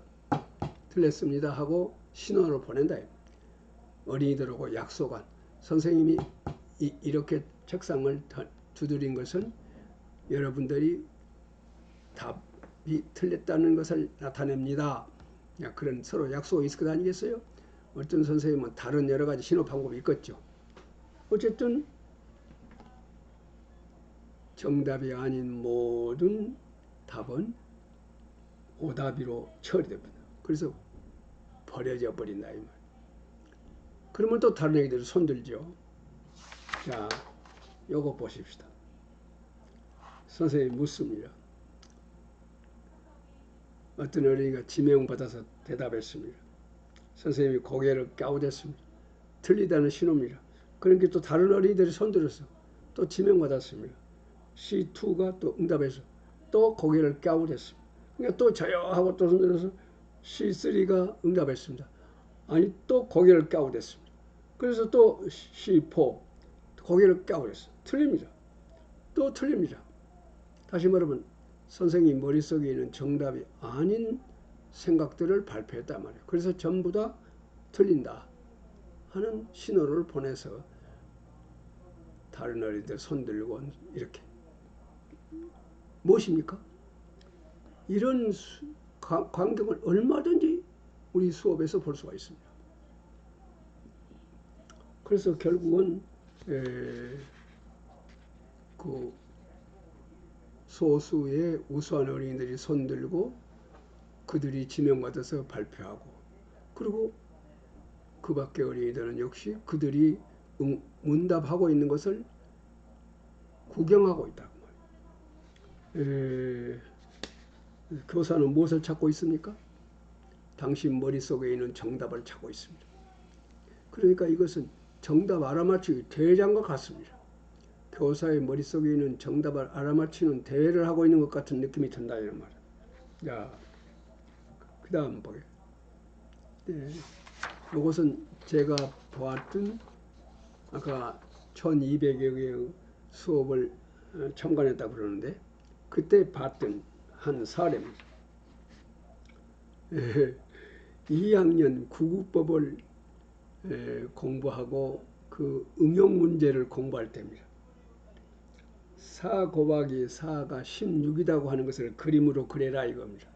틀렸습니다 하고 신호를 보낸다. 어린이들하고 약속한 선생님이 이렇게 책상을 두드린 것은 여러분들이 답이 틀렸다는 것을 나타냅니다. 그런 서로 약속이 있을 것 아니겠어요? 어떤 선생님은 다른 여러 가지 신호 방법이 있겠죠. 어쨌든 정답이 아닌 모든 답은 오답으로 처리됩니다. 그래서 버려져 버린다 이 말. 그러면 또 다른 애기들이 손들죠. 자, 요거 보십시다. 선생님이 묻습니다. 어떤 어린이가 지명받아서 대답했습니다. 선생님이 고개를 갸웃했습니다. 틀리다는 신호입니다. 그러니까 또 다른 어린이들이 손들었어. 또 지명받았습니다. C2가 또 응답해서 또 고개를 갸웃했습니다. 그러니까 또 저요 하고 또 손들어서 C3가 응답했습니다. 아니 또 고개를 갸웃했습니다. 그래서 또 C4 고개를 갸웃했어. 틀립니다. 또 틀립니다. 다시 말하면 선생님 머릿속에 있는 정답이 아닌 생각들을 발표했단 말이에요. 그래서 전부 다 틀린다 하는 신호를 보내서 다른 어린이들 손들고 이렇게. 무엇입니까? 이런 광경을 얼마든지 우리 수업에서 볼 수가 있습니다. 그래서 결국은 그 소수의 우수한 어린이들이 손들고 그들이 지명받아서 발표하고, 그리고 그 밖의 어린이들은 역시 그들이 문답하고 있는 것을 구경하고 있다. 교사는 무엇을 찾고 있습니까? 당신 머릿속에 있는 정답을 찾고 있습니다. 그러니까 이것은 정답 알아맞히기 대회장과 같습니다. 교사의 머릿속에 있는 정답을 알아맞히는 대회를 하고 있는 것 같은 느낌이 든다 이런 말이에요. 자, 그 다음 보게. 네, 이것은 제가 보았던 아까 1200여 개의 수업을 참관했다고 그러는데 그때 봤던 한 사례입니다. 2학년 구구법을 공부하고 그 응용 문제를 공부할 때입니다. 4 곱하기 4가 16이라고 하는 것을 그림으로 그려라 이겁니다.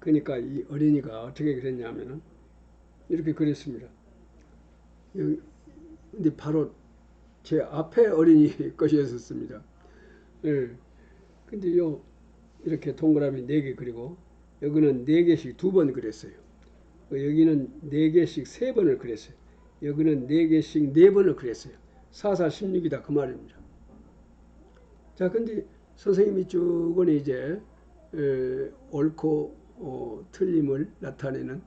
그러니까 이 어린이가 어떻게 그랬냐면은 이렇게 그렸습니다. 근데 바로 제 앞에 어린이 것이었습니다. 예. 근데 이렇게 동그라미 4개 그리고 여기는 4개씩 2번 그렸어요. 여기는 4개씩 3번을 그렸어요. 여기는 4개씩 4번을 그렸어요. 4, 4, 16이다 그 말입니다. 자, 근데 선생님이 쭉은 이제 옳고 틀림을 나타내는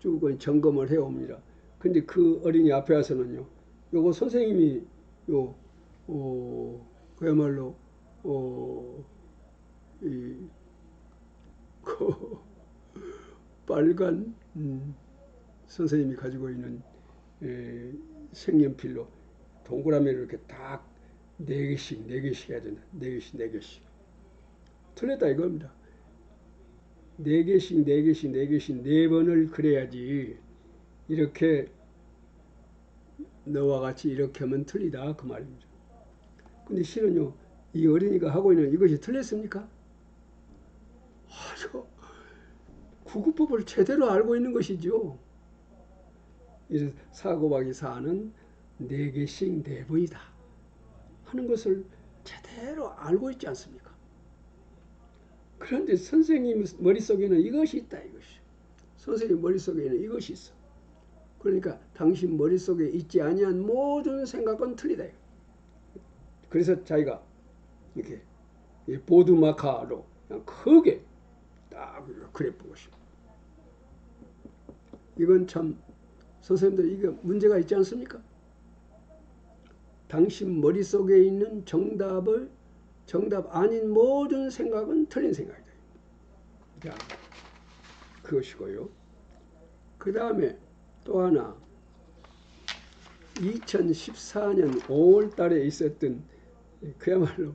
쭉은 점검을 해옵니다. 근데 그 어린이 앞에 와서는요, 요거 선생님이 그야말로 빨간 선생님이 가지고 있는 색연필로 동그라미를 이렇게 딱 4개씩 해야 된다. 4개씩. 틀렸다 이겁니다. 4개씩 4번을 그려야지 이렇게 너와 같이 이렇게 하면 틀리다 그 말입니다. 근데 실은요, 이 어린이가 하고 있는 이것이 틀렸습니까? 아주 구구법을 제대로 알고 있는 것이죠. 이래서 4 곱하기 4는 4개씩 4번이다 하는 것을 제대로 알고 있지 않습니까? 그런데 선생님 머릿속에는 이것이 있다 이것이. 선생님 머릿속에는 이것이 있어. 그러니까 당신 머릿속에 있지 아니한 모든 생각은 틀리다. 그래서 자기가 이렇게 보드마카로 그냥 크게 딱 그래 보고 싶어. 이건 참 선생님들 이게 문제가 있지 않습니까? 당신 머릿속에 있는 정답 아닌 모든 생각은 틀린 생각이다. 자, 그것이고요. 그 다음에 또 하나 2014년 5월 달에 있었던 그야말로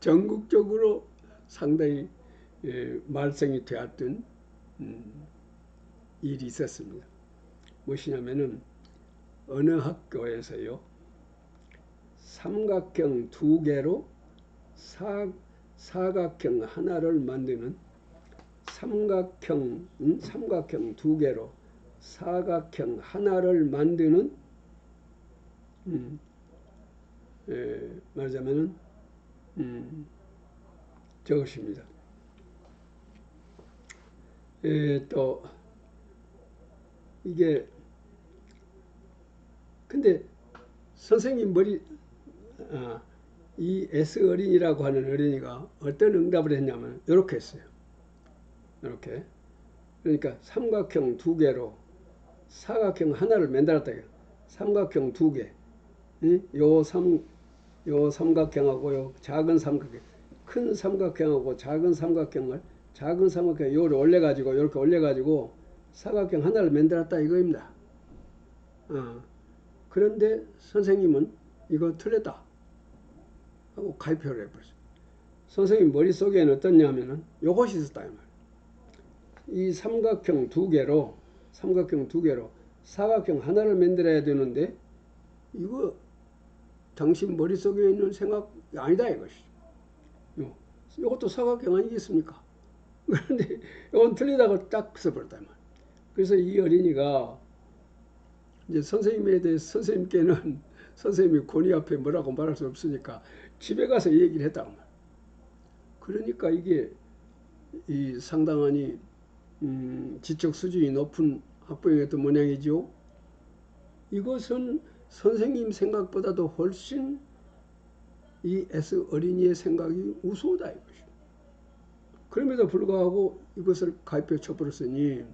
전국적으로 상당히 말썽이 되었던 일이 있었습니다. 무엇이냐면은 어느 학교에서요 삼각형 2개로 사각형 하나를 만드는 삼각형 2개로 사각형 하나를 만드는 말하자면은 저것입니다. 또 이게 근데 선생님 이 S 어린이라고 하는 어린이가 어떤 응답을 했냐면 이렇게 했어요. 이렇게. 그러니까 삼각형 2개로 사각형 하나를 만들었다. 삼각형 2개. 요 삼각형하고 요 작은 삼각형, 큰 삼각형하고 작은 삼각형을 작은 삼각형 요를 올려가지고 이렇게 올려가지고 사각형 하나를 만들었다 이거입니다. 그런데 선생님은 이거 틀렸다 하고 가입표를 해버렸어요. 선생님 머릿속에는 어떻냐면은 요것이 있었다 이 말이에요. 이 삼각형 2개로 사각형 하나를 만들어야 되는데 이거 당신 머릿속에 있는 생각이 아니다 이것이죠. 이것도 사각형 아니겠습니까? 그런데 이건 틀리다고 딱 써버렸다 이 말이에요. 그래서 이 어린이가 이제 선생님에 대해서 선생님께는 선생님이 권위 앞에 뭐라고 말할 수 없으니까 집에 가서 얘기를 했다고 말이에요. 그러니까 이게 이 상당하니 지적 수준이 높은 학부형이었던 모양이죠. 이것은 선생님 생각보다도 훨씬 이 S 어린이의 생각이 우수하다 이것이죠. 그럼에도 불구하고 이것을 가입해 쳐버렸으니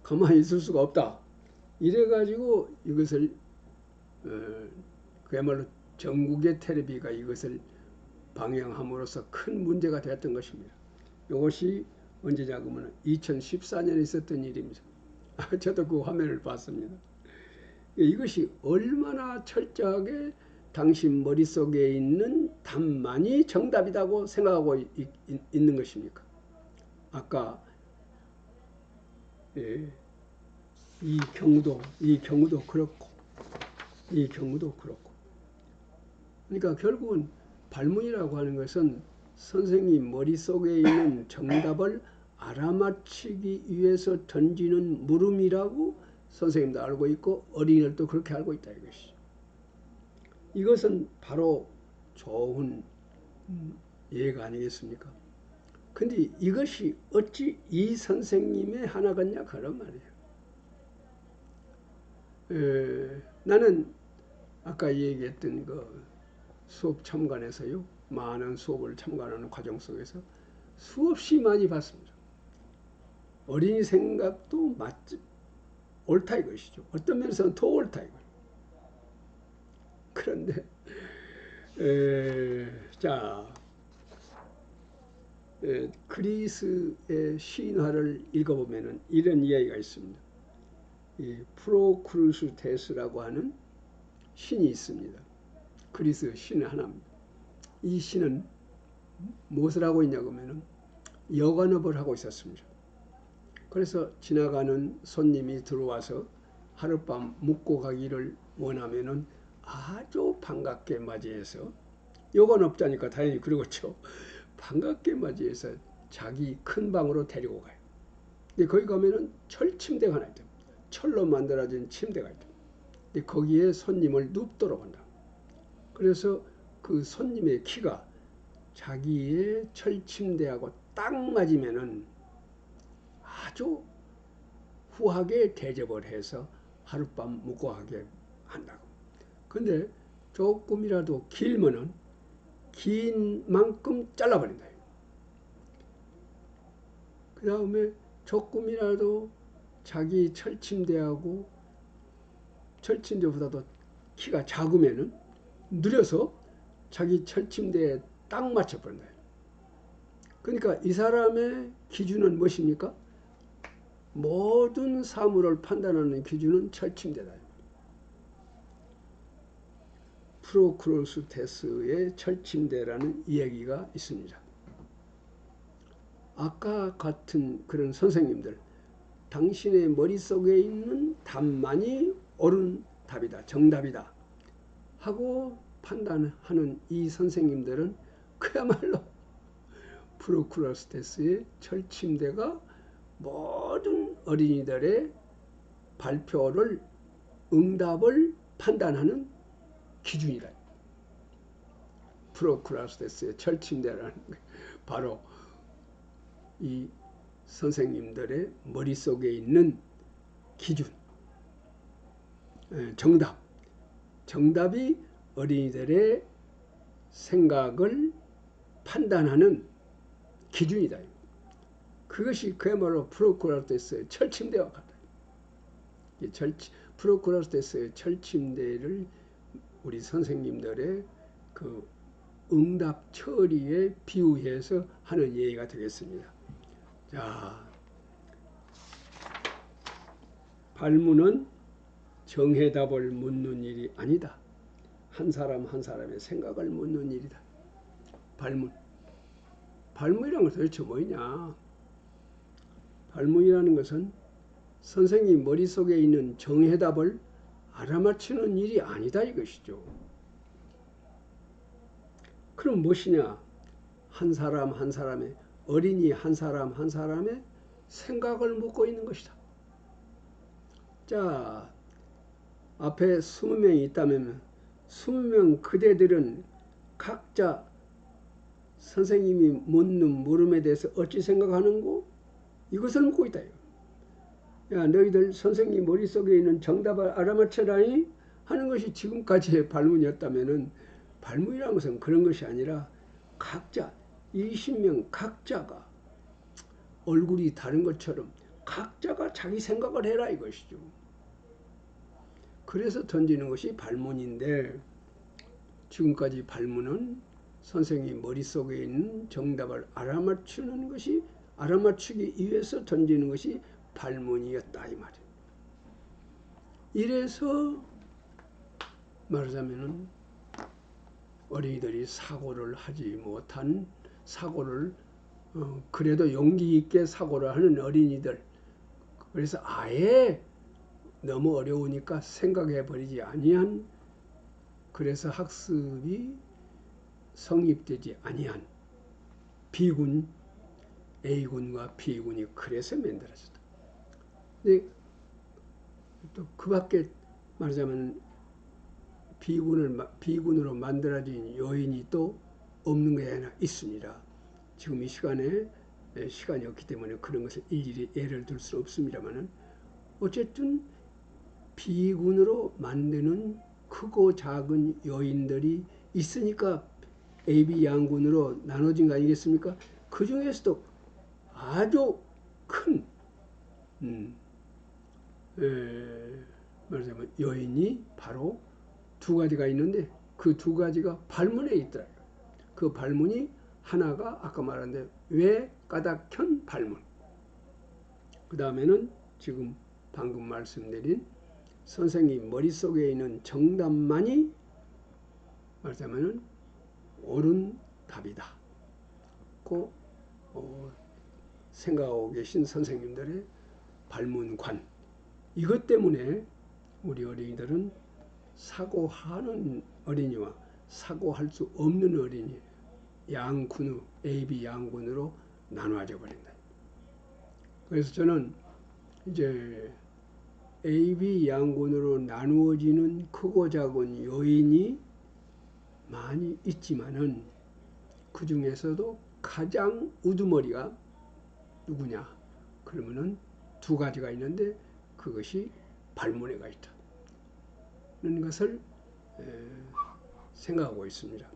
가만히 있을 수가 없다. 이래가지고 이것을 그야말로 전국의 텔레비가 이것을 방영함으로써 큰 문제가 되었던 것입니다. 이것이 언제냐 그러면 2014년에 있었던 일입니다. 저도 그 화면을 봤습니다. 이것이 얼마나 철저하게 당신 머릿속에 있는 답만이 정답이라고 생각하고 있는 것입니까? 아까 이 경우도 그렇고 그러니까 결국은 발문이라고 하는 것은 선생님 머릿속에 있는 정답을 알아맞히기 위해서 던지는 물음이라고 선생님도 알고 있고 어린이들도 그렇게 알고 있다 이것이죠. 이것은 바로 좋은 예가 아니겠습니까? 근데 이것이 어찌 이 선생님의 하나겠냐 그런 말이에요. 나는 아까 얘기했던 그 수업 참관에서요, 많은 수업을 참관하는 과정 속에서 수없이 많이 봤습니다. 어린이 생각도 옳다 이것이죠. 어떤 면에서는 더 옳다 이거예요. 그런데 자 그리스의 신화를 읽어보면 이런 이야기가 있습니다. 이 프로크루스테스라고 하는 신이 있습니다. 그리스 신 하나입니다. 이 신은 무엇을 하고 있냐고 하면 여관업을 하고 있었습니다. 그래서 지나가는 손님이 들어와서 하룻밤 묵고 가기를 원하면은 아주 반갑게 맞이해서, 요건 없자니까 당연히 그러겠죠. 반갑게 맞이해서 자기 큰 방으로 데리고 가요. 근데 거기 가면은 철 침대가 하나 있죠. 철로 만들어진 침대가 있죠. 근데 거기에 손님을 눕도록 한다. 그래서 그 손님의 키가 자기의 철 침대하고 딱 맞으면은 아주 후하게 대접을 해서 하룻밤 묵고 가게 한다고. 근데 조금이라도 길면은 긴 만큼 잘라버린다. 그 다음에 조금이라도 자기 철침대하고 철침대보다도 키가 작으면은 느려서 자기 철침대에 딱 맞춰버린다. 그러니까 이 사람의 기준은 무엇입니까? 모든 사물을 판단하는 기준은 철침대다. 프로크루스테스의 철침대라는 이야기가 있습니다. 아까 같은 그런 선생님들, 당신의 머릿속에 있는 답만이 옳은 답이다, 정답이다 하고 판단하는 이 선생님들은 그야말로 프로크루스테스의 철침대가 모든 어린이들의 발표를, 응답을 판단하는 기준이다. 프로크루스테스의 철침대라는 게 바로 이 선생님들의 머릿속에 있는 기준, 정답이 어린이들의 생각을 판단하는 기준이다. 그것이 그야말로 프로크루스테스의 철침대와 같다. 프로크루스테스의 철침대를 우리 선생님들의 그 응답 처리에 비유해서 하는 예가 되겠습니다. 자, 발문은 정해답을 묻는 일이 아니다. 한 사람 한 사람의 생각을 묻는 일이다. 발문이라는 것은 도대체 뭐냐? 발문이라는 것은 선생님 머릿속에 있는 정해답을 알아맞히는 일이 아니다 이것이죠. 그럼 무엇이냐? 한 사람 한 사람의, 어린이 한 사람 한 사람의 생각을 묻고 있는 것이다. 자, 앞에 20명이 있다면 20명 그대들은 각자 선생님이 묻는 물음에 대해서 어찌 생각하는고? 이것을 묻고 있다. 야, 너희들 선생님 머릿속에 있는 정답을 알아맞혀라니 하는 것이 지금까지의 발문이었다면, 발문이라는 것은 그런 것이 아니라 각자 20명 각자가 얼굴이 다른 것처럼 각자가 자기 생각을 해라 이것이죠. 그래서 던지는 것이 발문인데, 지금까지 발문은 선생님 머릿속에 있는 정답을 알아맞추는 것이, 알아맞추기 위해서 던지는 것이 발문이었다 이 말이에요. 이래서 말하자면은 어린이들이 사고를 하지 못한, 사고를 그래도 용기 있게 사고를 하는 어린이들, 그래서 아예 너무 어려우니까 생각해 버리지 아니한, 그래서 학습이 성립되지 아니한 B군, A군과 B군이 그래서 만들어졌다. 근데 또 그 밖에 말하자면 B군으로 만들어진 요인이 또 없는 게 하나 있습니다. 지금 이 시간에 시간이 없기 때문에 그런 것을 일일이 예를 들 수 없습니다만은, 어쨌든 B군으로 만드는 크고 작은 요인들이 있으니까 AB 양군으로 나눠진 거 아니겠습니까? 그 중에서도 아주 큰 말하자면 요인이 바로 두 가지가 있는데, 그 두 가지가 발문에 있더라고요. 그 발문이 하나가 아까 말한 대로 왜 까닭현 발문, 그 다음에는 지금 방금 말씀드린 선생님 머릿속에 있는 정답만이 말하자면 옳은 답이다 고 생각하고 계신 선생님들의 발문관, 이것 때문에 우리 어린이들은 사고하는 어린이와 사고할 수 없는 어린이 양군으로 AB 양군으로 나눠져 버린다. 그래서 저는 이제 AB 양군으로 나누어지는 크고 작은 요인이 많이 있지만은 그 중에서도 가장 우두머리가 누구냐? 그러면은 두 가지가 있는데 그것이 발문에가 있다. 는 것을 생각하고 있습니다.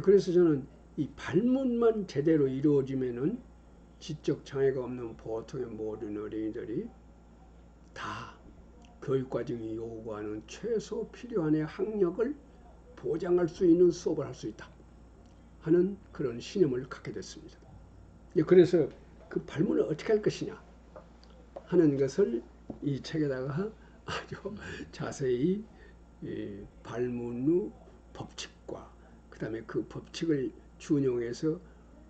그래서 저는 이 발문만 제대로 이루어지면은 지적 장애가 없는 보통의 모든 어린이들이 다 교육과정이 요구하는 최소 필요한의 학력을 보장할 수 있는 수업을 할 수 있다 하는 그런 신념을 갖게 됐습니다. 그래서 그 발문을 어떻게 할 것이냐 하는 것을 이 책에다가 아주 자세히 발문 법칙과 그 다음에 그 법칙을 준용해서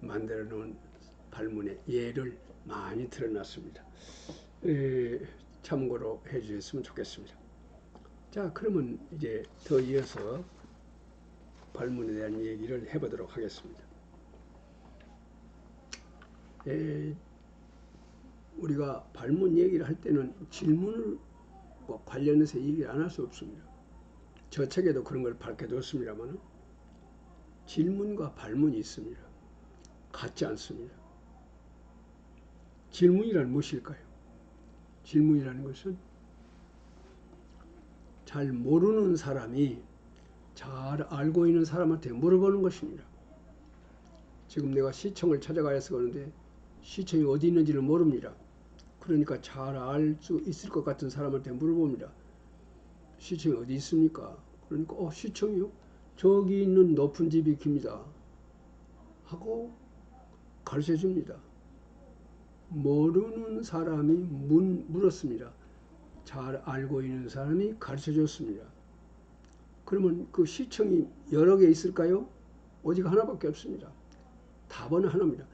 만들어 놓은 발문의 예를 많이 드러났습니다. 참고로 해 주셨으면 좋겠습니다. 자, 그러면 이제 더 이어서 발문에 대한 얘기를 해보도록 하겠습니다. 우리가 발문 얘기를 할 때는 질문을 관련해서 얘기를 안 할 수 없습니다. 저 책에도 그런 걸 밝혀뒀습니다만 질문과 발문이 있습니다. 같지 않습니다. 질문이란 무엇일까요? 질문이라는 것은 잘 모르는 사람이 잘 알고 있는 사람한테 물어보는 것입니다. 지금 내가 시청을 찾아가서 그러는데 시청이 어디 있는지를 모릅니다. 그러니까 잘 알 수 있을 것 같은 사람한테 물어봅니다. 시청이 어디 있습니까? 그러니까 시청이요? 저기 있는 높은 집이 깁니다. 하고 가르쳐 줍니다. 모르는 사람이 물었습니다. 잘 알고 있는 사람이 가르쳐 줬습니다. 그러면 그 시청이 여러 개 있을까요? 오직 하나밖에 없습니다. 답은 하나입니다.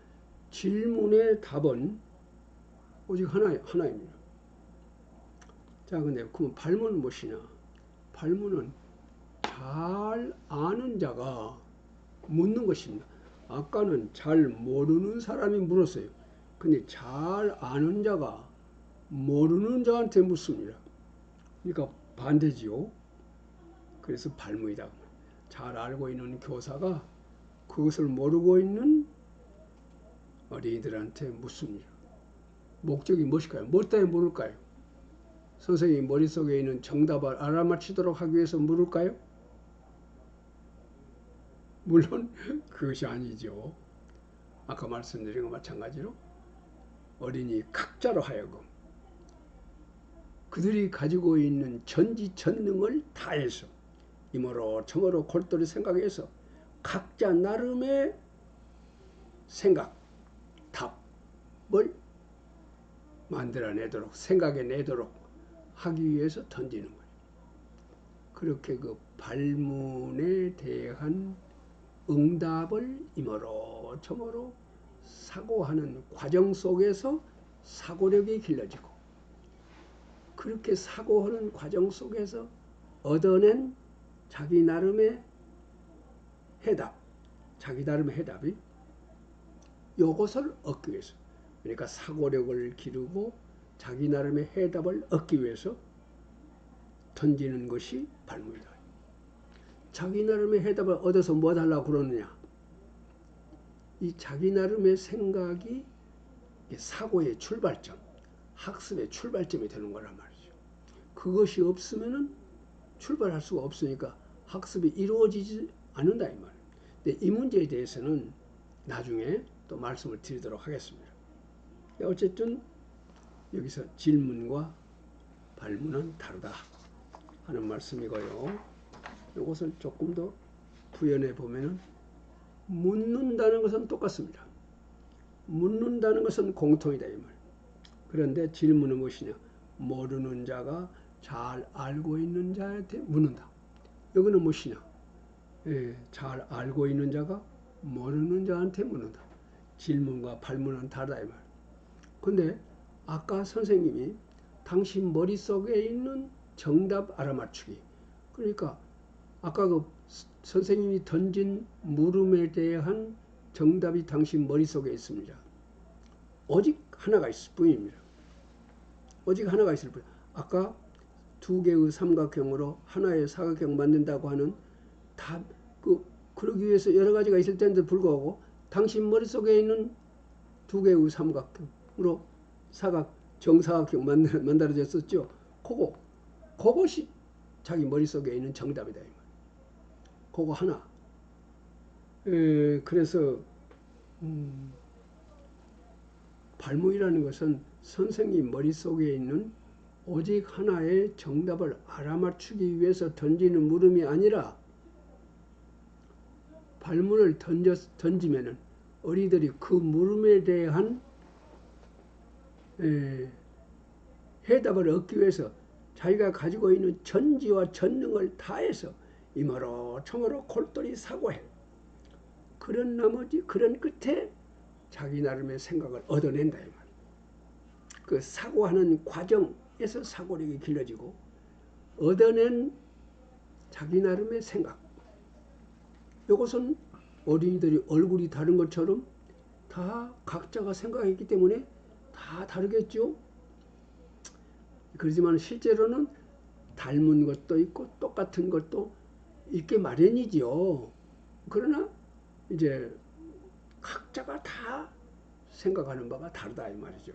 질문의 답은 오직 하나입니다. 자, 근데 그럼 발문은 무엇이냐? 발문은 잘 아는 자가 묻는 것입니다. 아까는 잘 모르는 사람이 물었어요. 근데 잘 아는 자가 모르는 자한테 묻습니다. 그러니까 반대지요. 그래서 발문이다. 잘 알고 있는 교사가 그것을 모르고 있는 어린이들한테 묻습니다. 목적이 무엇일까요? 뭐 때문에 물을까요? 선생님 머릿속에 있는 정답을 알아맞히도록 하기 위해서 물을까요? 물론 그것이 아니죠. 아까 말씀드린 것과 마찬가지로 어린이 각자로 하여금 그들이 가지고 있는 전지전능을 다해서 이모로 저모로 골똘히 생각해서 각자 나름의 생각, 답을 만들어내도록 생각해내도록 하기 위해서 던지는 거예요. 그렇게 그 발문에 대한 응답을 이모로 저모로 사고하는 과정 속에서 사고력이 길러지고 그렇게 사고하는 과정 속에서 얻어낸 자기 나름의 해답, 자기 나름의 해답이 이것을 얻기 위해서 그러니까 사고력을 기르고 자기 나름의 해답을 얻기 위해서 던지는 것이 발문이다. 자기 나름의 해답을 얻어서 뭐 하려고 그러느냐? 이 자기 나름의 생각이 사고의 출발점, 학습의 출발점이 되는 거란 말이죠. 그것이 없으면은 출발할 수가 없으니까 학습이 이루어지지 않는다 이 말이에요. 근데 이 문제에 대해서는 나중에 또 말씀을 드리도록 하겠습니다. 어쨌든 여기서 질문과 발문은 다르다 하는 말씀이고요. 이것을 조금 더 부연해 보면은 묻는다는 것은 똑같습니다. 묻는다는 것은 공통이다 이 말. 그런데 질문은 무엇이냐? 모르는 자가 잘 알고 있는 자한테 묻는다. 여기는 무엇이냐? 잘 알고 있는 자가 모르는 자한테 묻는다. 질문과 발문은 다르다 이 말. 근데 아까 선생님이 당신 머릿속에 있는 정답 알아맞추기. 그러니까 아까 그 선생님이 던진 물음에 대한 정답이 당신 머릿속에 있습니다. 오직 하나가 있을 뿐입니다. 오직 하나가 있을 뿐. 아까 두 개의 삼각형으로 하나의 사각형 만든다고 하는 답, 그러기 위해서 여러 가지가 있을 텐데 불구하고 당신 머릿속에 있는 두 개의 삼각형으로 정사각형 만들어졌었죠. 그것이 자기 머릿속에 있는 정답이다. 그거 하나. 그래서 발문이라는 것은 선생님 머릿속에 있는 오직 하나의 정답을 알아맞추기 위해서 던지는 물음이 아니라 발문을 던지면은 어린이들이 그 물음에 대한 해답을 얻기 위해서 자기가 가지고 있는 전지와 전능을 다해서 이마로 저마로 골똘히 사고해. 그런 끝에 자기 나름의 생각을 얻어낸다. 이 말. 그 사고하는 과정에서 사고력이 길러지고 얻어낸 자기 나름의 생각. 이것은 어린이들이 얼굴이 다른 것처럼 다 각자가 생각이 있기 때문에 다 다르겠죠. 그렇지만 실제로는 닮은 것도 있고 똑같은 것도 있게 마련이지요. 그러나 이제 각자가 다 생각하는 바가 다르다 이 말이죠.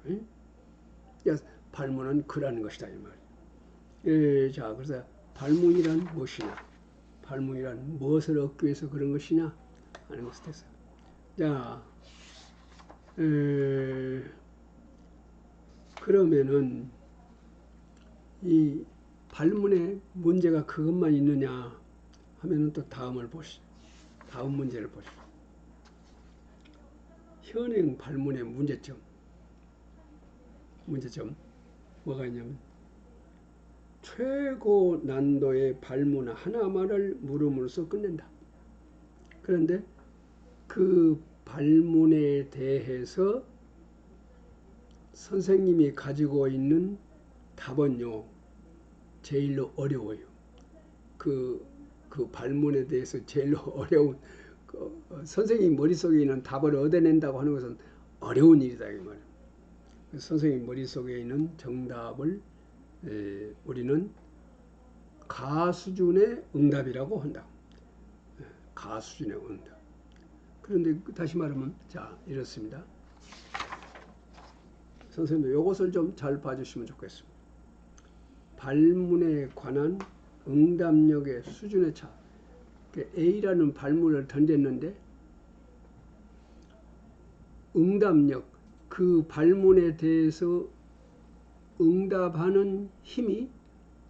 발문은 그라는 것이다 이 말. 자, 그래서 발문이란 무엇이냐? 발문이란 무엇을 얻기 위해서 그런 것이냐 하는 것에 대해서. 자, 그러면은 이 발문의 문제가 그것만 있느냐 하면은 또 다음 문제를 보시죠. 현행 발문의 문제점 뭐가 있냐면 최고 난도의 발문 하나만을 물음으로써 끝낸다. 그런데 그 발문에 대해서 선생님이 가지고 있는 답은요 제일로 어려워요. 그 발문에 대해서 제일로 어려운 선생님 머릿속에 있는 답을 얻어낸다고 하는 것은 어려운 일이다 이 말이에요. 선생님 머릿속에 있는 정답을 우리는 가수준의 응답이라고 한다. 가수준의 응답. 그런데 다시 말하면 자 이렇습니다. 선생님도 이것을 좀 잘 봐주시면 좋겠습니다. 발문에 관한 응답력의 수준의 차. A라는 발문을 던졌는데 응답력, 그 발문에 대해서 응답하는 힘이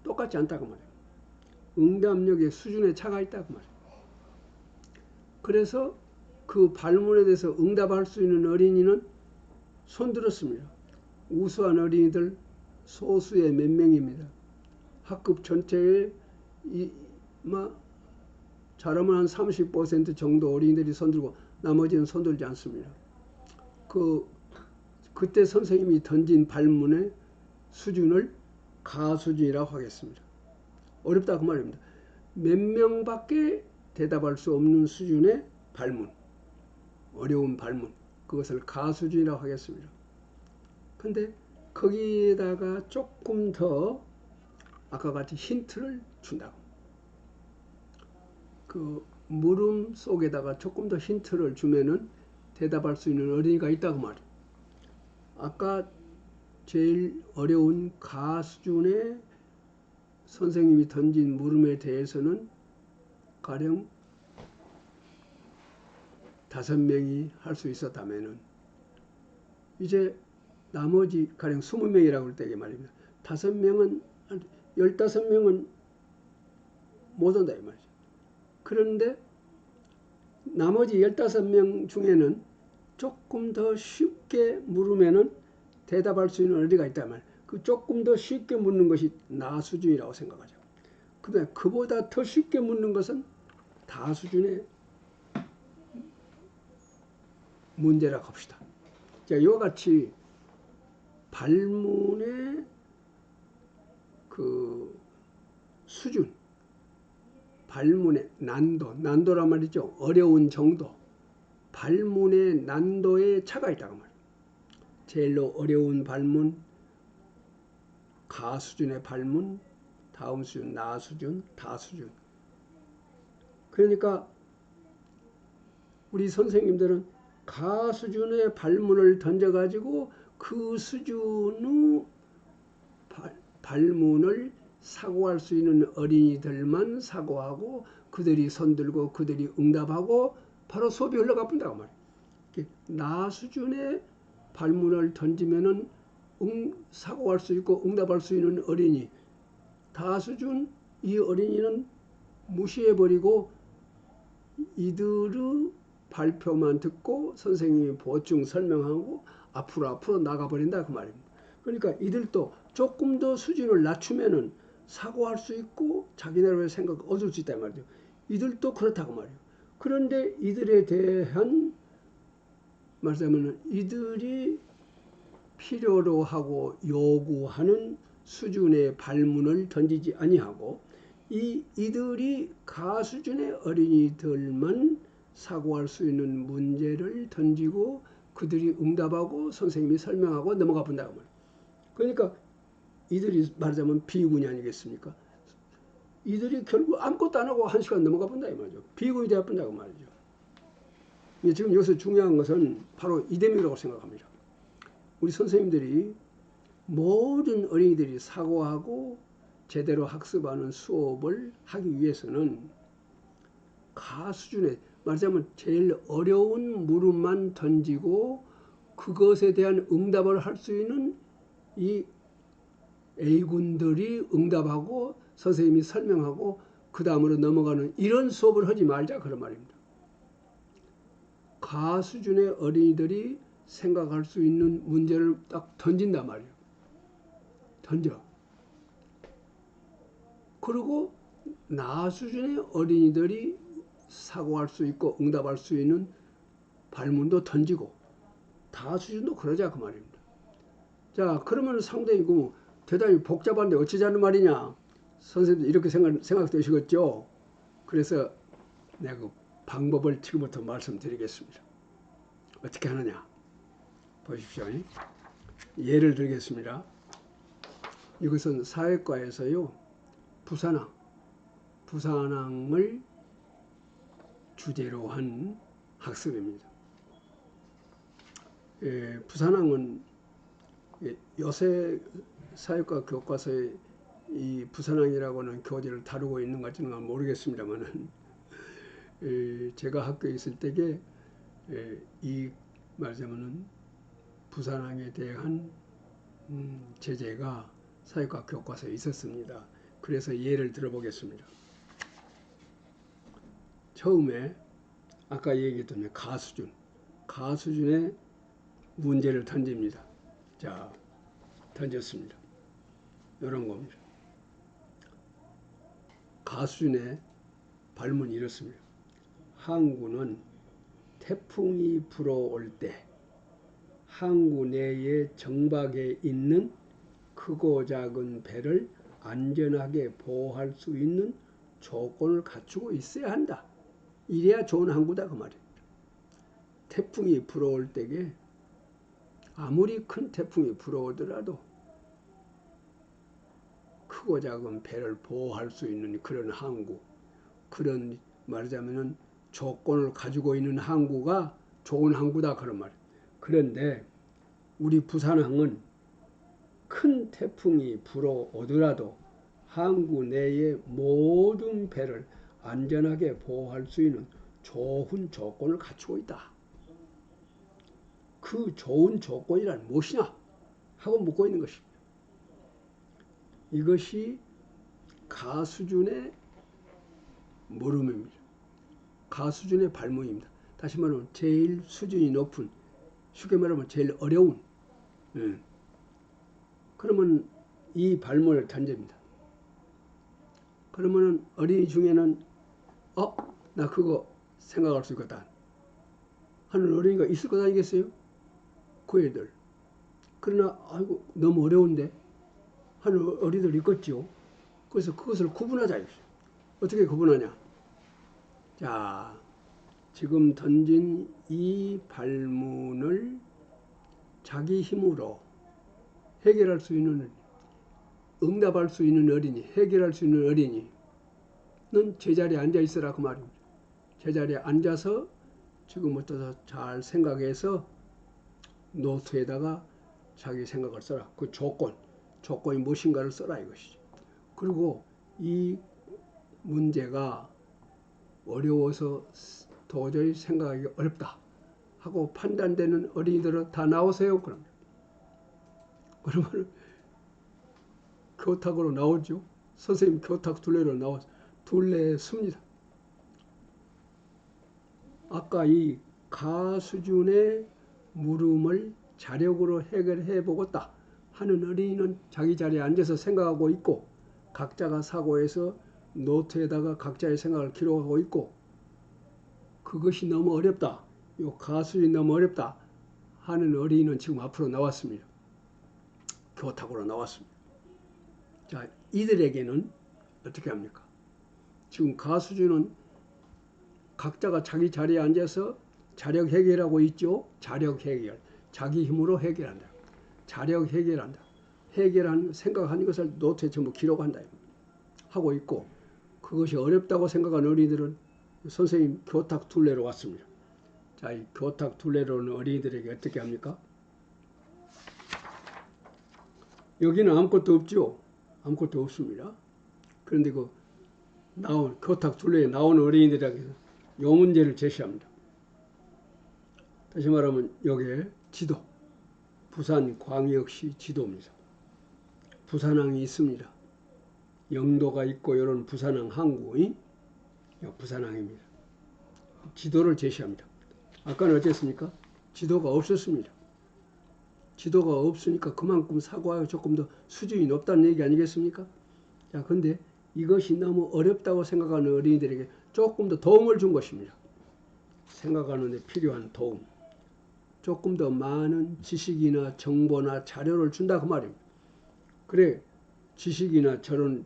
똑같지 않다고 말해요. 응답력의 수준의 차가 있다고 말해요. 그래서 그 발문에 대해서 응답할 수 있는 어린이는 손들었습니다. 우수한 어린이들 소수의 몇 명입니다. 학급 전체에 잘하면 한 30% 정도 어린이들이 손들고 나머지는 손들지 않습니다. 그때 선생님이 던진 발문의 수준을 가수준이라고 하겠습니다. 어렵다 그 말입니다. 몇 명밖에 대답할 수 없는 수준의 발문, 어려운 발문, 그것을 가수준이라고 하겠습니다. 근데 거기에다가 조금 더 아까 같이 힌트를 준다고. 그 물음 속에다가 조금 더 힌트를 주면은 대답할 수 있는 어린이가 있다고 말이에요. 아까 제일 어려운 가 수준의 선생님이 던진 물음에 대해서는 가령 5명이 할 수 있었다면은 이제 나머지 가령 20명이라고 할 때 말입니다. 15명은 못 온다 이 말이죠. 그런데 나머지 15명 중에는 조금 더 쉽게 물으면은 대답할 수 있는 어린이가 있단 말이에요. 그 조금 더 쉽게 묻는 것이 나 수준이라고 생각하죠. 그다음에 그보다 더 쉽게 묻는 것은 다 수준의 문제라고 합시다. 자, 이와 같이 발문의 수준, 발문의 난도, 난도란 말이죠. 어려운 정도, 발문의 난도에 차가 있다고 말이에요. 제일로 어려운 발문, 가 수준의 발문, 다음 수준, 나 수준, 다 수준. 그러니까 우리 선생님들은 가 수준의 발문을 던져가지고 그 수준의 발문을 사고할 수 있는 어린이들만 사고하고 그들이 손들고 그들이 응답하고 바로 수업이 흘러가 본다고 말이에요. 나 수준의 발문을 던지면은 사고할 수 있고 응답할 수 있는 어린이, 다 수준 이 어린이는 무시해버리고 이들의 발표만 듣고 선생님이 보충 설명하고 앞으로 나가버린다 그 말입니다. 그러니까 이들도 조금 더 수준을 낮추면은 사고할 수 있고 자기네로의 생각을 얻을 수 있단 말이죠. 이들도 그렇다고 말이에요. 그런데 이들에 대한 말하자면 이들이 필요로 하고 요구하는 수준의 발문을 던지지 아니하고 이들이 가 수준의 어린이들만 사고할 수 있는 문제를 던지고 그들이 응답하고 선생님이 설명하고 넘어가 본다고 말이에요. 그러니까 이들이 말하자면 비군이 아니겠습니까? 이들이 결국 아무것도 안 하고 1시간 넘어가 본다 이 말이죠. 비군이 되어 본다고 말이죠. 지금 여기서 중요한 것은 바로 이 점이라고 생각합니다. 우리 선생님들이 모든 어린이들이 사고하고 제대로 학습하는 수업을 하기 위해서는 가 수준의 말하자면 제일 어려운 물음만 던지고 그것에 대한 응답을 할 수 있는 이 A군들이 응답하고 선생님이 설명하고 그 다음으로 넘어가는 이런 수업을 하지 말자 그런 말입니다. 가 수준의 어린이들이 생각할 수 있는 문제를 딱 던진단 말이에요. 던져. 그리고 나 수준의 어린이들이 사고할 수 있고 응답할 수 있는 발문도 던지고 다 수준도 그러자 그 말입니다. 자, 그러면 상당히 대단히 복잡한데 어찌자는 말이냐. 선생님도 이렇게 생각되시겠죠. 그래서 내가 그 방법을 지금부터 말씀드리겠습니다. 어떻게 하느냐 보십시오. 예를 들겠습니다. 이것은 사회과에서요 부산항을 주제로 한 학습입니다. 부산항은 요새 사회과 교과서에 이 부산항이라고는 교재를 다루고 있는 것인지는 모르겠습니다만 제가 학교에 있을 때에 이 말하자면은 부산항에 대한 제재가 사회과 교과서에 있었습니다. 그래서 예를 들어보겠습니다. 처음에 아까 얘기했던 가수준의 문제를 던집니다. 자, 던졌습니다. 이런 겁니다. 가수준의 발문이 이렇습니다. 항구는 태풍이 불어올 때 항구 내에 정박해 있는 크고 작은 배를 안전하게 보호할 수 있는 조건을 갖추고 있어야 한다. 이래야 좋은 항구다 그 말입니다. 태풍이 불어올 때에 아무리 큰 태풍이 불어오더라도 크고 작은 배를 보호할 수 있는 그런 항구, 그런 말하자면 조건을 가지고 있는 항구가 좋은 항구다 그런 말이에요. 그런데 우리 부산항은 큰 태풍이 불어오더라도 항구 내의 모든 배를 안전하게 보호할 수 있는 좋은 조건을 갖추고 있다. 그 좋은 조건이란 무엇이냐 하고 묻고 있는 것입니다. 이것이 가 수준의 물음입니다. 가 수준의 발문입니다. 다시 말하면 제일 수준이 높은, 쉽게 말하면 제일 어려운. 그러면 이 발문을 던집니다. 그러면 어린이 중에는 나 그거 생각할 수 있겠다 하는 어린이가 있을 것 아니겠어요? 그 애들. 그러나 아이고 너무 어려운데 하는 어린이들 있겠죠. 그래서 그것을 구분하자 이거죠. 어떻게 구분하냐? 자, 지금 던진 이 발문을 자기 힘으로 해결할 수 있는, 응답할 수 있는 어린이, 해결할 수 있는 어린이는 제자리에 앉아 있으라 그 말입니다. 제자리에 앉아서 지금부터 잘 생각해서 노트에다가 자기 생각을 써라. 그 조건이 무엇인가를 써라 이것이죠. 그리고 이 문제가 어려워서 도저히 생각하기 어렵다 하고 판단되는 어린이들은 다 나오세요. 그러면 교탁으로 나오죠. 선생님 교탁 둘레로 나와서 둘레에 씁니다. 아까 이 가 수준의 물음을 자력으로 해결해 보겠다 하는 어린이는 자기 자리에 앉아서 생각하고 있고, 각자가 사고해서 노트에다가 각자의 생각을 기록하고 있고, 그것이 너무 어렵다, 요 가 수준이 너무 어렵다 하는 어린이는 지금 앞으로 나왔습니다. 교탁으로 나왔습니다. 자, 이들에게는 어떻게 합니까? 지금 가 수준은 각자가 자기 자리에 앉아서 자력 해결하고 있죠. 자력 해결. 자기 힘으로 해결한다. 자력 해결한다. 해결한 생각하는 것을 노트에 전부 기록한다. 하고 있고, 그것이 어렵다고 생각하는 어린이들은 선생님 교탁 둘레로 왔습니다. 자, 이 교탁 둘레로 오는 어린이들에게 어떻게 합니까? 여기는 아무것도 없죠. 아무것도 없습니다. 그런데 그 교탁 둘레에 나오는 어린이들에게 요 문제를 제시합니다. 다시 말하면 여기에 지도, 부산광역시 지도입니다. 부산항이 있습니다. 영도가 있고 이런 부산항 항구의 부산항입니다. 지도를 제시합니다. 아까는 어땠습니까? 지도가 없었습니다. 지도가 없으니까 그만큼 사고하고 조금 더 수준이 높다는 얘기 아니겠습니까? 자, 근데 이것이 너무 어렵다고 생각하는 어린이들에게 조금 더 도움을 준 것입니다. 생각하는 데 필요한 도움. 조금 더 많은 지식이나 정보나 자료를 준다 그 말입니다. 그래, 지식이나 저런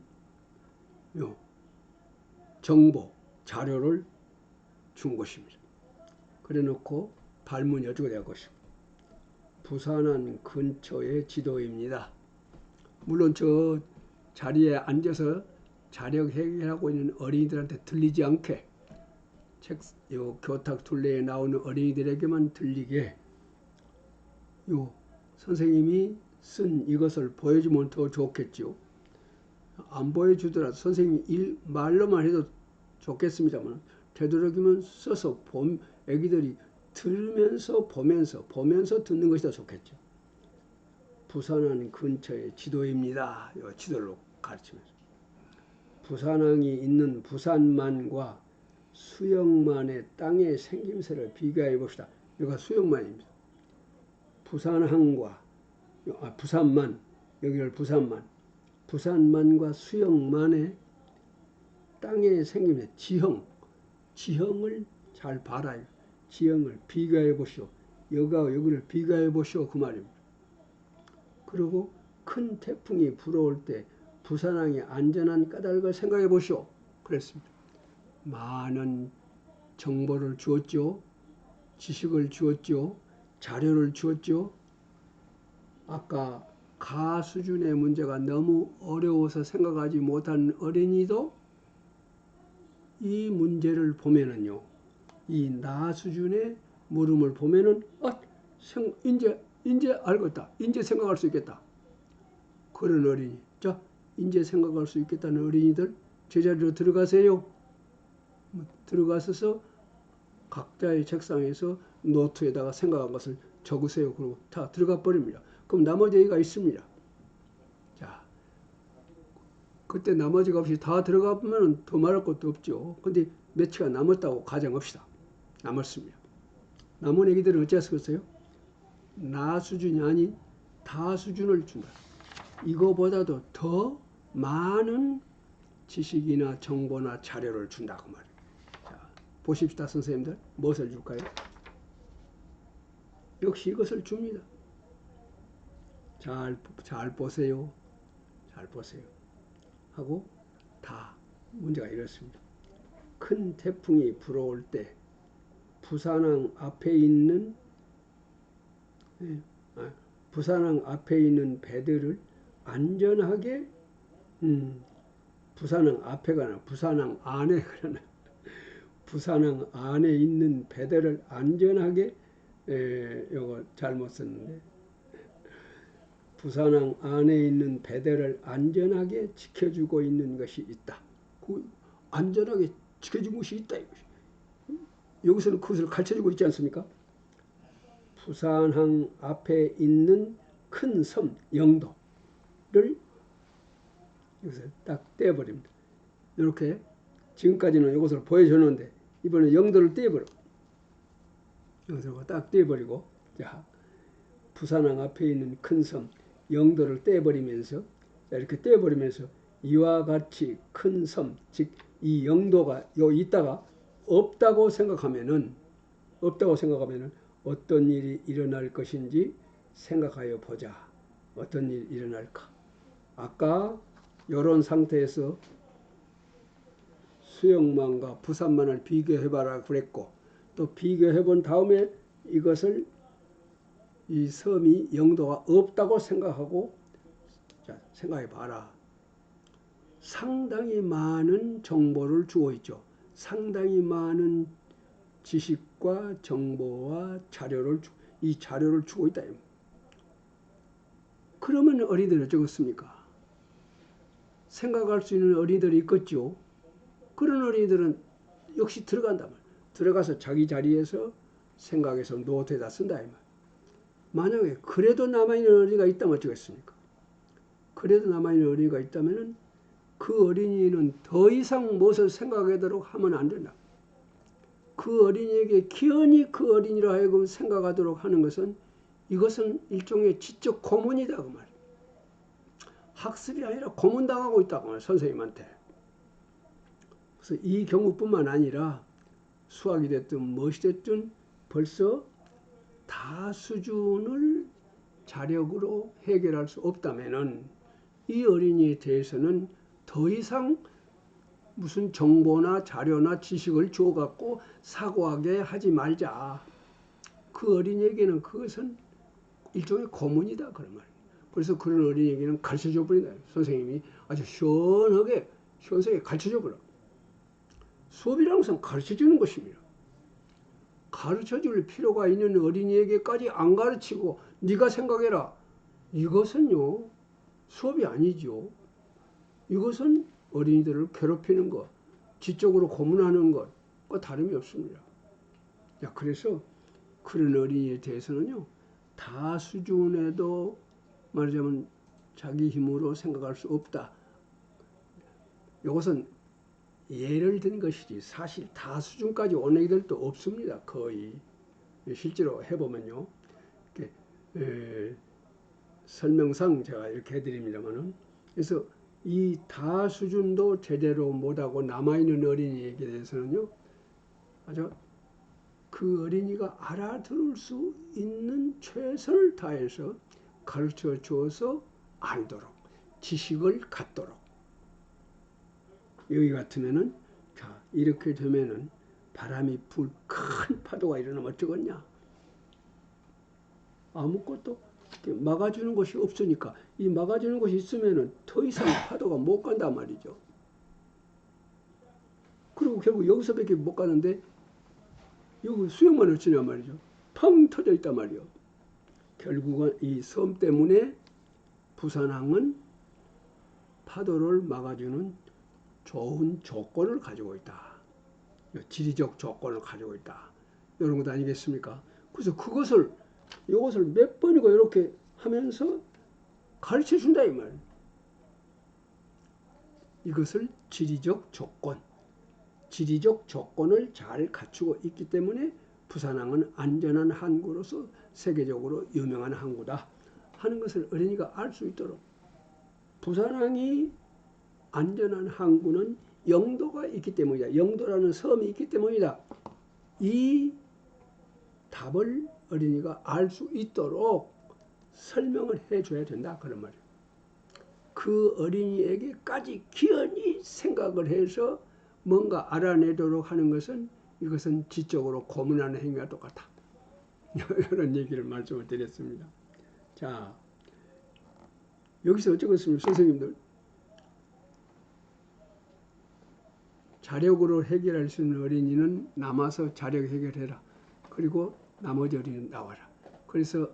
정보, 자료를 준 것입니다. 그래 놓고 발문이 어떻게 될 것입니다. 부산항 근처의 지도입니다. 물론 저 자리에 앉아서 자력 해결하고 있는 어린이들한테 들리지 않게, 교탁 둘레에 나오는 어린이들에게만 들리게 선생님이 쓴 이것을 보여주면 더 좋겠죠. 안 보여주더라도 선생님이 말로만 해도 좋겠습니다만, 되도록이면 써서 애기들이 들으면서 보면서 듣는 것이 더 좋겠죠. 부산항 근처의 지도입니다. 이 지도로 가르치면서 부산항이 있는 부산만과 수영만의 땅의 생김새를 비교해 봅시다. 여기가 수영만입니다. 부산항과 부산만, 여기를 부산만과 수영만의 땅의 생김새, 지형을 잘 봐라요. 지형을 비교해 보시오. 여기와 여기를 비교해 보시오 그 말입니다. 그리고 큰 태풍이 불어올 때 부산항의 안전한 까닭을 생각해 보시오. 그랬습니다. 많은 정보를 주었죠. 지식을 주었죠. 자료를 주었죠. 아까 가 수준의 문제가 너무 어려워서 생각하지 못한 어린이도 이 문제를 보면은요, 이 나 수준의 물음을 보면은 이제 알겠다, 이제 생각할 수 있겠다, 그런 어린이. 자, 이제 생각할 수 있겠다는 어린이들 제자리로 들어가세요. 들어가셔서 각자의 책상에서 노트에다가 생각한 것을 적으세요. 그리고 다 들어가 버립니다. 그럼 나머지 얘기가 있습니다. 자, 그때 나머지가 없이 다 들어가 보면 더 말할 것도 없죠. 근데 며칠가 남았다고 가정합시다. 남았습니다. 남은 애기들은 어찌하겠어요? 나 수준이 아닌 다 수준을 준다. 이거보다도 더 많은 지식이나 정보나 자료를 준다고 말이에요. 자, 보십시다, 선생님들. 무엇을 줄까요? 역시 이것을 줍니다. 잘 보세요. 잘 보세요. 하고 다 문제가 이렇습니다. 큰 태풍이 불어올 때 부산항 앞에 있는 부산항 앞에 있는 배들을 안전하게 부산항 앞에가 아니라 부산항 안에 그러나 부산항 안에 있는 배들을 안전하게 요거 잘못 썼는데 부산항 안에 있는 배들을 안전하게 지켜주고 있는 것이 있다. 그 안전하게 지켜주는 것이 있다. 여기서는 그것을 가르쳐주고 있지 않습니까? 부산항 앞에 있는 큰 섬 영도를 여기서 딱 떼어버립니다. 이렇게 지금까지는 이것을 보여줬는데 이번에 영도를 떼어버려. 여기서 딱 떼어버리고 자 부산항 앞에 있는 큰 섬 영도를 떼어버리면서 이렇게 떼어버리면서 이와 같이 큰 섬, 즉 이 영도가 있다가 없다고 생각하면은 어떤 일이 일어날 것인지 생각하여 보자. 어떤 일이 일어날까? 아까 이런 상태에서 수영만과 부산만을 비교해봐라 그랬고 또 비교해본 다음에 이것을 이 섬이 영도가 없다고 생각하고 자, 생각해봐라. 상당히 많은 정보를 주고 있죠. 상당히 많은 지식과 정보와 이 자료를 주고 있다. 그러면 어린이들은 어쩌겠습니까? 생각할 수 있는 어린이들이 있겠죠. 그런 어린이들은 역시 들어간다 말. 들어가서 자기 자리에서 생각해서 노트에다 쓴다. 만약에 그래도 남아있는 어린이가 있다면 어쩌겠습니까? 그래도 남아있는 어린이가 있다면 그 어린이는 더 이상 무엇을 생각하도록 하면 안 된다. 그 어린이에게 기어이 그 어린이라 하여금 생각하도록 하는 것은 이것은 일종의 지적 고문이다 그 말이에요. 학습이 아니라 고문당하고 있다고 말이에요. 선생님한테. 그래서 이 경우뿐만 아니라 수학이 됐든 무엇이 됐든 벌써 다 수준을 자력으로 해결할 수 없다면은 이 어린이에 대해서는 더 이상 무슨 정보나 자료나 지식을 줘갖고 사고하게 하지 말자. 그 어린이에게는 그것은 일종의 고문이다 그런 말이에요. 그래서 그런 어린이에게는 가르쳐줘 버린다. 선생님이 아주 시원하게 가르쳐줘 버려. 수업이라는 것은 가르쳐주는 것입니다. 가르쳐줄 필요가 있는 어린이에게까지 안 가르치고 네가 생각해라. 이것은요 수업이 아니죠. 이것은 어린이들을 괴롭히는 것, 지적으로 고문하는 것과 다름이 없습니다. 자, 그래서 그런 어린이에 대해서는요 다 수준에도 말하자면 자기 힘으로 생각할 수 없다. 이것은 예를 든 것이지 사실 다 수준까지 오는 애들도 없습니다. 거의 실제로 해보면요. 설명상 제가 이렇게 해드립니다만은 그래서 이 다 수준도 제대로 못하고 남아있는 어린이에게 대해서는요 아주 그 어린이가 알아들을 수 있는 최선을 다해서 가르쳐 주어서 알도록 지식을 갖도록 여기 같으면은 자 이렇게 되면은 바람이 불 큰 파도가 일어나면 어쩌겠냐 아무것도 막아주는 것이 없으니까 이 막아주는 것이 있으면은 더 이상 파도가 못 간단 말이죠. 그리고 결국 여기서밖에 못 가는데 여기 수영만 어찌냐 말이죠. 펑 터져 있단 말이요. 결국은 이 섬 때문에 부산항은 파도를 막아주는 좋은 조건을 가지고 있다. 지리적 조건을 가지고 있다. 이런 것 아니겠습니까? 그래서 이것을 몇 번이고 이렇게 하면서 가르쳐 준다 이 말. 이것을 지리적 조건을 잘 갖추고 있기 때문에 부산항은 안전한 항구로서 세계적으로 유명한 항구다 하는 것을 어린이가 알 수 있도록 부산항이 안전한 항구는 영도가 있기 때문이다. 영도라는 섬이 있기 때문이다. 이 답을 어린이가 알 수 있도록 설명을 해줘야 된다. 그런 말이에요. 그 어린이에게까지 기어이 생각을 해서 뭔가 알아내도록 하는 것은 이것은 지적으로 고문하는 행위와 똑같다. 이런 얘기를 말씀을 드렸습니다. 자, 여기서 어쩌겠습니까? 선생님들. 자력으로 해결할 수 있는 어린이는 남아서 자력 해결해라. 그리고 나머지 어린이는 나와라. 그래서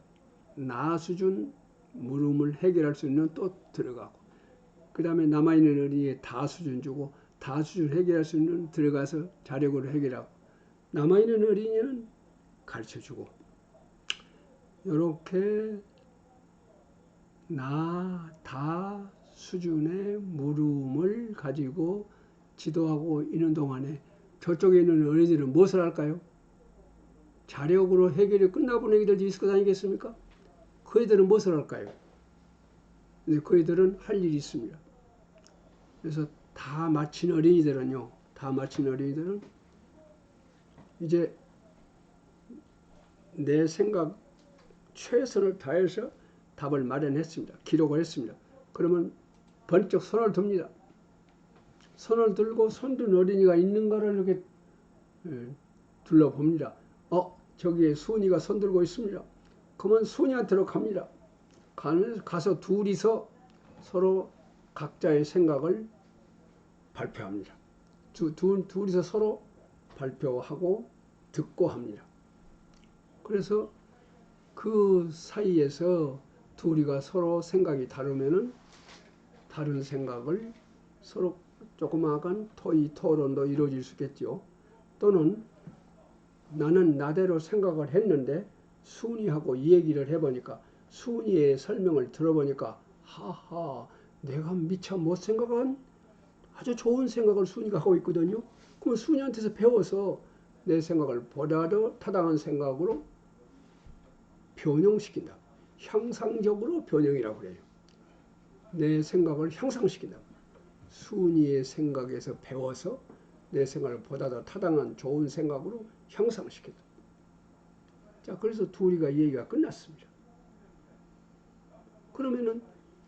나 수준 물음을 해결할 수 있는 또 들어가고, 그 다음에 남아있는 어린이에 다 수준 주고, 다 수준 해결할 수 있는 들어가서 자력으로 해결하고, 남아있는 어린이는 가르쳐주고, 이렇게 나, 다 수준의 물음을 가지고 지도하고 있는 동안에 저쪽에 있는 어린이들은 무엇을 할까요? 자력으로 해결이 끝나본 애기들도 있을 것 아니겠습니까? 그 애들은 무엇을 할까요? 근데 그 애들은 할 일이 있습니다. 그래서 다 마친 어린이들은요, 다 마친 어린이들은 이제 내 생각 최선을 다해서 답을 마련했습니다. 기록을 했습니다. 그러면 번쩍 손을 듭니다. 손을 들고 손든 어린이가 있는가를 이렇게 둘러봅니다. 저기에 순이가 손 들고 있습니다. 그러면 순이한테로 갑니다. 가서 둘이서 서로 각자의 생각을 발표합니다. 둘이서 서로 발표하고 듣고 합니다. 그래서 그 사이에서 둘이가 서로 생각이 다르면은 다른 생각을 서로 조그마한 토론도 이루어질 수 있겠죠. 또는 나는 나대로 생각을 했는데 순이하고 이 얘기를 해보니까 순이의 설명을 들어보니까 하하, 내가 미처 못 생각한 아주 좋은 생각을 순이가 하고 있거든요. 그럼 순이한테서 배워서 내 생각을 보다 더 타당한 생각으로 변형시킨다. 향상적으로 변형이라고 그래요. 내 생각을 향상시킨다. 순이의 생각에서 배워서 내 생각을 보다 더 타당한 좋은 생각으로 향상시킨다. 자, 그래서 둘이가 이 얘기가 끝났습니다. 그러면은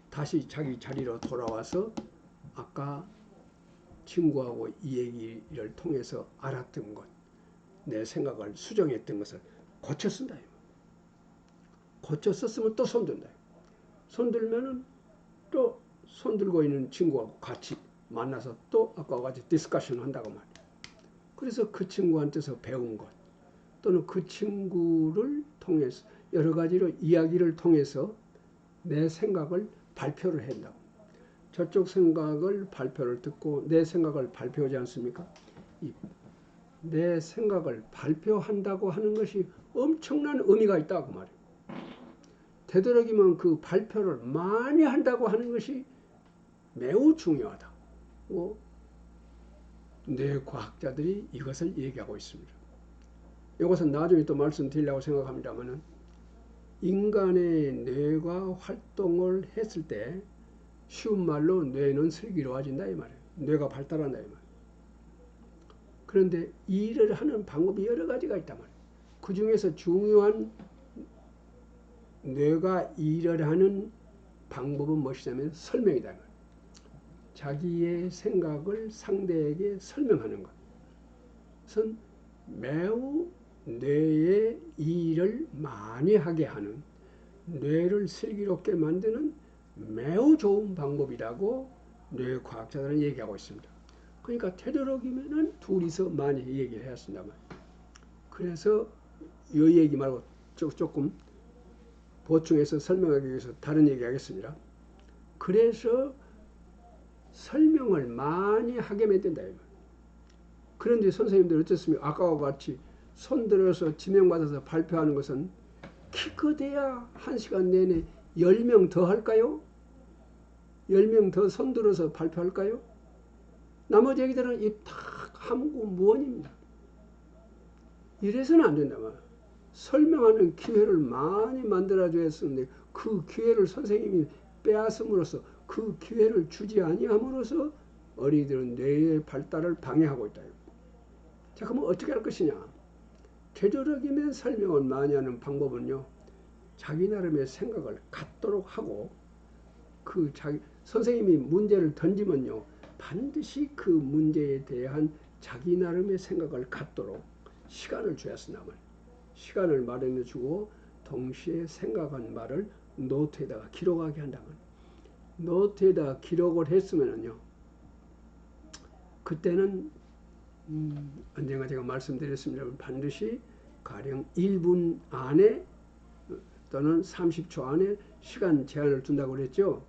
다시 자기 자리로 돌아와서 아까 친구하고 이 얘기를 통해서 알았던 것, 내 생각을 수정했던 것을 고쳐 쓴다. 고쳐 썼으면 또 손든다. 손들면은 또 손들고 있는 친구하고 같이 만나서 또 아까와 같이 디스커션 한다고 말이에요. 그래서 그 친구한테서 배운 것, 또는 그 친구를 통해서 여러 가지로 이야기를 통해서 내 생각을 발표를 한다고. 저쪽 생각을 발표를 듣고 내 생각을 발표하지 않습니까? 내 생각을 발표한다고 하는 것이 엄청난 의미가 있다고 말이에요. 되도록이면 그 발표를 많이 한다고 하는 것이 매우 중요하다. 뇌과학자들이 이것을 얘기하고 있습니다. 이것은 나중에 또 말씀드리려고 생각합니다만, 인간의 뇌가 활동을 했을 때 쉬운 말로 뇌는 슬기로워진다 이 말이에요. 뇌가 발달한다 이 말이에요. 그런데 일을 하는 방법이 여러 가지가 있단 말이에요. 그 중에서 중요한 뇌가 일을 하는 방법은 무엇이냐면 설명이다. 자기의 생각을 상대에게 설명하는 것. 그것은 매우 뇌의 일을 많이 하게 하는, 뇌를 슬기롭게 만드는 매우 좋은 방법이라고 뇌과학자들은 얘기하고 있습니다. 그러니까 되도록이면은 둘이서 많이 얘기를 해야 한단 말이에요. 그래서 이 얘기 말고 조금 보충해서 설명하기 위해서 다른 얘기 하겠습니다. 그래서 설명을 많이 하게 만든다. 그런데 선생님들 어떻습니까? 아까와 같이 손들어서 지명받아서 발표하는 것은 키크대야 1시간 내내 10명 더 할까요? 10명 더 손들어서 발표할까요? 나머지 애기들은 입 탁 함구 무언입니다. 이래서는 안 된다 말이야. 설명하는 기회를 많이 만들어줘야 했는데 그 기회를 선생님이 빼앗음으로써, 그 기회를 주지 아니함으로써 어린이들은 뇌의 발달을 방해하고 있다. 자, 그러면 어떻게 할 것이냐? 되도록이면 설명을 많이 하는 방법은요, 자기 나름의 생각을 갖도록 하고, 선생님이 문제를 던지면요, 반드시 그 문제에 대한 자기 나름의 생각을 갖도록 시간을 줘야 쓴단 말이에요. 시간을 마련해 주고 동시에 생각한 말을 노트에다가 기록하게 한다면, 노트에다가 기록을 했으면요, 그때는 언젠가 제가 말씀드렸습니다만 반드시 가령 1분 안에 또는 30초 안에 시간 제한을 둔다고 그랬죠.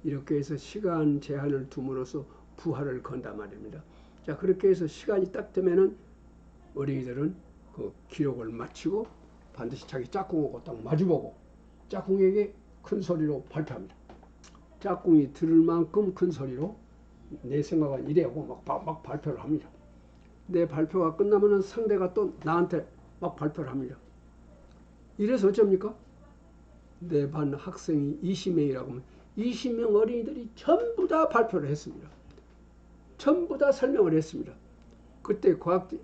이렇게 해서 시간 제한을 둠으로써 부활을 건단 말입니다. 자, 그렇게 해서 시간이 딱 되면은 어린이들은 그 기록을 마치고 반드시 자기 짝꿍하고 딱 마주보고 짝꿍에게 큰 소리로 발표합니다. 짝꿍이 들을 만큼 큰 소리로 내 생각은 이래하고 막 발표를 합니다. 내 발표가 끝나면은 상대가 또 나한테 막 발표를 합니다. 이래서 어쩝니까? 내 반 학생이 20명이라고 하면 20명 어린이들이 전부 다 발표를 했습니다. 전부 다 설명을 했습니다. 그때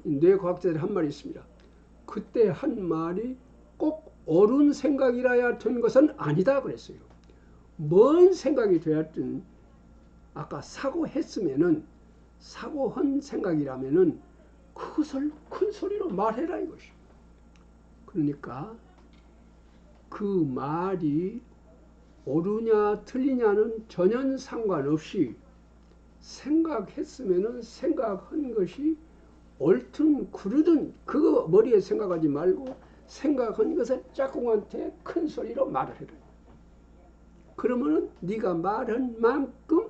뇌과학자들이 한 말이 있습니다. 그때 한 말이 꼭 옳은 생각이라야 된 것은 아니다 그랬어요. 뭔 생각이 되었든 아까 사고했으면은 사고한 생각이라면은 그것을 큰 소리로 말해라 이것이. 그러니까 그 말이 옳으냐 틀리냐는 전혀 상관없이 생각했으면은 생각한 것이 옳든 그르든 그거 머리에 생각하지 말고 생각한 것을 짝꿍한테 큰 소리로 말을 해라. 그러면은 네가 말한 만큼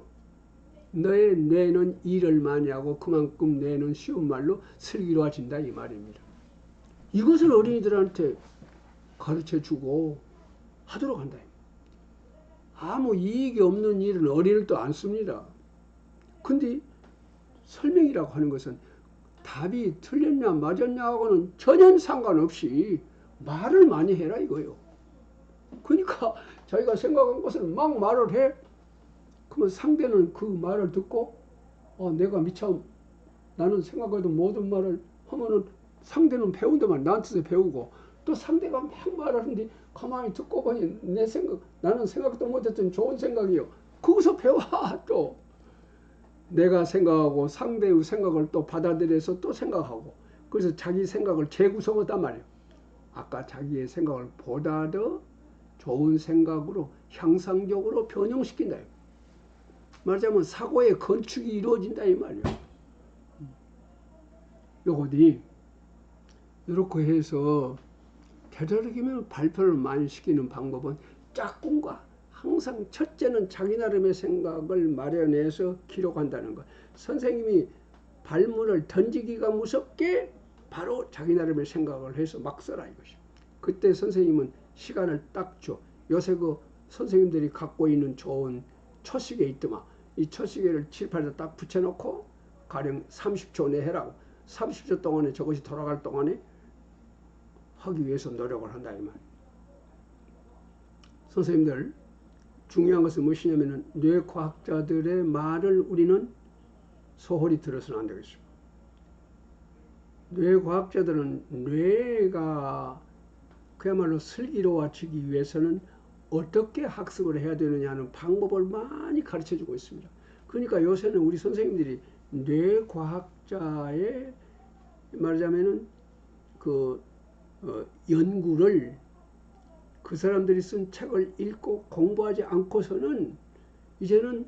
너의 뇌는 일을 많이 하고 그만큼 뇌는 쉬운 말로 슬기로워진다 이 말입니다. 이것을 어린이들한테 가르쳐주고 하도록 한다. 아무 이익이 없는 일은 어린이를 또 안 씁니다. 근데 설명이라고 하는 것은 답이 틀렸냐 맞았냐 하고는 전혀 상관없이 말을 많이 해라 이거예요. 그러니까 자기가 생각한 것을 막 말을 해. 그러면 상대는 그 말을 듣고 내가 미참 나는 생각해도 모든 말을 하면은 상대는 배운다만 나한테서 배우고 또 상대가 막 말하는데 가만히 듣고 보니 내 생각 나는 생각도 못했던 좋은 생각이요. 거기서 배워. 또 내가 생각하고 상대의 생각을 또 받아들여서 또 생각하고 그래서 자기 생각을 재구성하단 말이에요. 아까 자기의 생각을 보다 더 좋은 생각으로 향상적으로 변형시킨다. 말하자면 사고의 건축이 이루어진다 이 말이에요. 요거니 이렇게 해서 되도록이면 발표를 많이 시키는 방법은 짝꿍과 항상 첫째는 자기 나름의 생각을 마련해서 기록한다는 것. 선생님이 발문을 던지기가 무섭게 바로 자기 나름의 생각을 해서 막 써라 이것이. 그때 선생님은 시간을 딱 줘. 요새 그 선생님들이 갖고 있는 좋은 초시계 있더만 이 초시계를 칠판에 딱 붙여놓고 가령 30초 내 해라고 30초 동안에 저것이 돌아갈 동안에 하기 위해서 노력을 한다 이 말. 선생님들 중요한 것은 무엇이냐면은 뇌과학자들의 말을 우리는 소홀히 들어서는 안 되겠습니다. 뇌과학자들은 뇌가 그야말로 슬기로워지기 위해서는 어떻게 학습을 해야 되느냐는 방법을 많이 가르쳐주고 있습니다. 그러니까 요새는 우리 선생님들이 뇌과학자의 말하자면은 그 연구를 그 사람들이 쓴 책을 읽고 공부하지 않고서는 이제는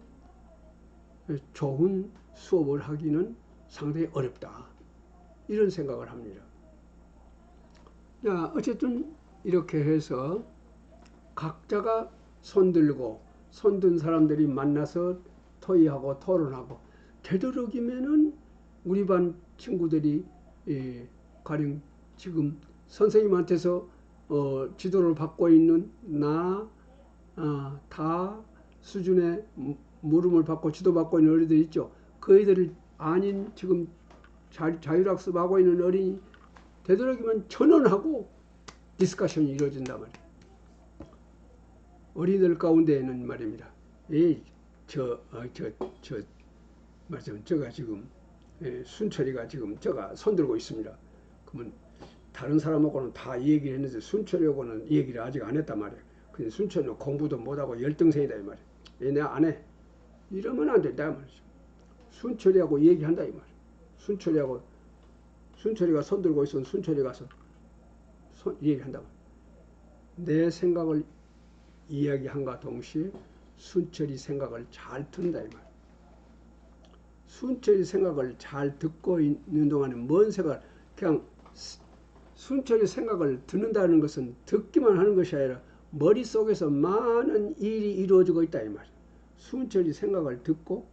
좋은 수업을 하기는 상당히 어렵다. 이런 생각을 합니다. 자, 어쨌든 이렇게 해서 각자가 손들고 손든 사람들이 만나서 토의하고 토론하고 되도록이면은 우리 반 친구들이 가령 지금 선생님한테서 지도를 받고 있는 다 수준의 물음을 받고 지도받고 있는 어린이들 있죠. 그 애들을 아닌 지금 자율학습하고 있는 어린이 되도록이면 전원하고 디스커션이 이루어진단 말이에요. 어린이들 가운데에는 말입니다. 말하자면 저가 지금 순철이가 지금 저가 손들고 있습니다. 그러면 다른 사람하고는 다 얘기를 했는데 순철이하고는 얘기를 아직 안 했단 말이에요. 근데 순철이는 공부도 못하고 열등생이다 이 말이에요. 내가 안 해. 이러면 안 된다 말이죠. 순철이하고 얘기한다 이 말이야. 순철이가 손 들고 있으면 순철이 가서 얘기한다. 내 생각을 이야기한과 동시에 순철이 생각을 잘 듣는다 이 말이야. 순철이 생각을 잘 듣고 있는 동안에 뭔 생각을 그냥 순철이 생각을 듣는다는 것은 듣기만 하는 것이 아니라 머릿속에서 많은 일이 이루어지고 있다 이 말이야. 순철이 생각을 듣고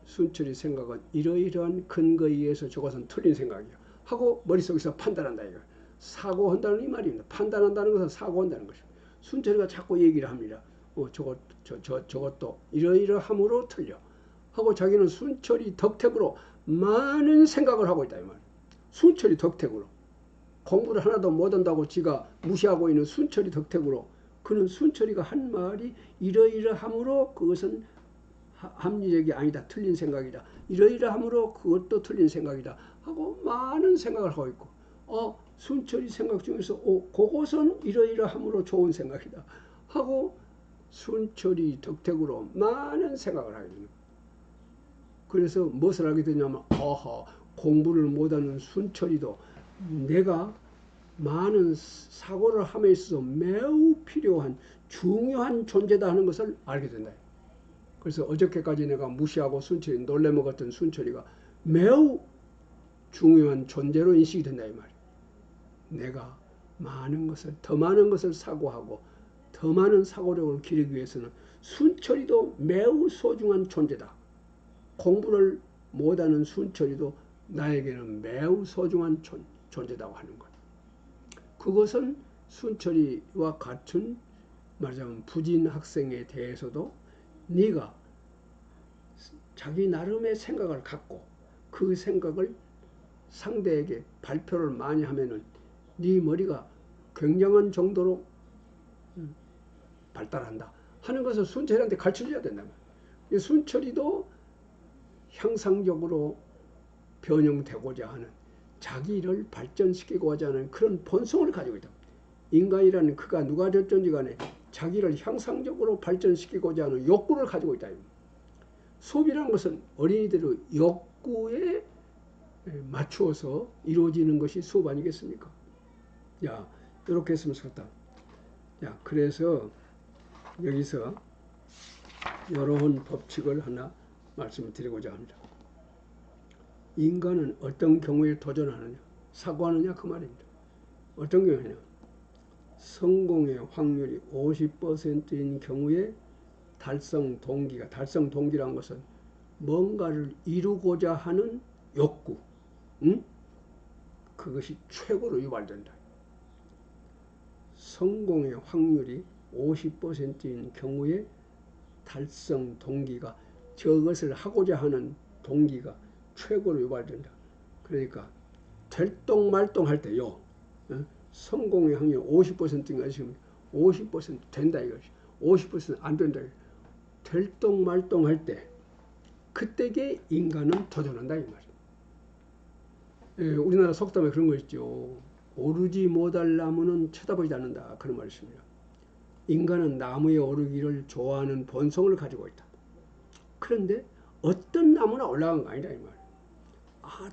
순철이 생각은 이러이러한 근거에 의해서 저것은 틀린 생각이야 하고 머릿속에서 판단한다 이거. 사고한다는 이 말입니다. 판단한다는 것은 사고한다는 것이죠. 순철이가 자꾸 얘기를 합니다. 저것도 이러이러함으로 틀려 하고 자기는 순철이 덕택으로 많은 생각을 하고 있다 이 말이야. 순철이 덕택으로 공부를 하나도 못한다고 지가 무시하고 있는 순철이 덕택으로 그는 순철이가 한 말이 이러이러함으로 그것은 합리적이 아니다. 틀린 생각이다. 이러이러함으로 그것도 틀린 생각이다. 하고 많은 생각을 하고 있고 순철이 생각 중에서 그것은 이러이러함으로 좋은 생각이다. 하고 순철이 덕택으로 많은 생각을 하게 되는 거예요. 그래서 무엇을 하게 되냐면 공부를 못하는 순철이도 내가 많은 사고를 함에 있어서 매우 필요한 중요한 존재다 하는 것을 알게 된다. 그래서 어저께까지 내가 무시하고 순철이 놀래먹었던 순철이가 매우 중요한 존재로 인식이 된다 이 말이야. 내가 더 많은 것을 사고하고 더 많은 사고력을 기르기 위해서는 순철이도 매우 소중한 존재다. 공부를 못하는 순철이도 나에게는 매우 소중한 존재다고 하는 것. 그것은 순철이와 같은 말하자면 부진 학생에 대해서도 네가 자기 나름의 생각을 갖고 그 생각을 상대에게 발표를 많이 하면은 네 머리가 굉장한 정도로 발달한다 하는 것을 순철이한테 가르쳐줘야 된다면 순철이도 향상적으로 변형되고자 하는 자기를 발전시키고자 하는 그런 본성을 가지고 있다. 인간이라는 그가 누가 됐든지 간에 자기를 향상적으로 발전시키고자 하는 욕구를 가지고 있다. 수업이라는 것은 어린이들의 욕구에 맞추어서 이루어지는 것이 수업 아니겠습니까? 이렇게 했으면 좋겠다. 그래서 여기서 이런 법칙을 하나 말씀을 드리고자 합니다. 인간은 어떤 경우에 도전하느냐, 사고하느냐 그 말입니다. 어떤 경우에냐, 성공의 확률이 50%인 경우에 달성 동기라는 것은 뭔가를 이루고자 하는 욕구, 그것이 최고로 유발된다. 성공의 확률이 50%인 경우에 달성 동기가 저것을 하고자 하는 동기가 최고로 유발된다. 그러니까 될똥말똥 할 때요. 성공의 확률 50%인가 지금 50% 된다 이것이 50%안 된다. 될똥말똥 할 때 그때게 인간은 도전한다 이 말이에요. 우리나라 속담에 그런 거 있죠. 오르지 못할 나무는 쳐다보지 않는다. 그런 말이 있습니다. 인간은 나무에 오르기를 좋아하는 본성을 가지고 있다. 그런데 어떤 나무나 올라간 거 아니다 이 말이에요.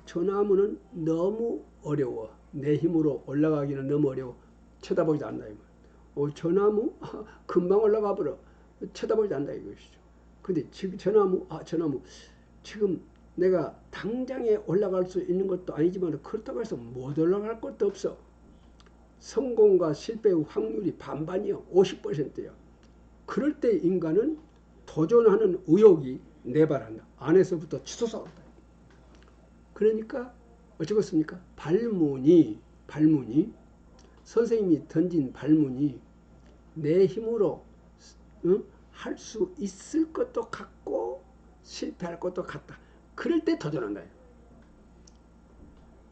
저 나무는 너무 어려워. 내 힘으로 올라가기는 너무 어려워. 쳐다보지 않는다 이 말이에요. 저 나무 금방 올라가 버려. 쳐다보지 않는다 이것이죠. 근데 지금 저 나무 지금 내가 당장에 올라갈 수 있는 것도 아니지만 그렇다고 해서 못 올라갈 것도 없어. 성공과 실패의 확률이 반반이요. 50%요. 그럴 때 인간은 도전하는 의욕이 내발한다. 안에서부터 치솟아온다. 그러니까 어쩌겠습니까? 발문이 선생님이 던진 발문이 내 힘으로 할 수 있을 것도 같고 실패할 것도 같다. 그럴 때 도전한다.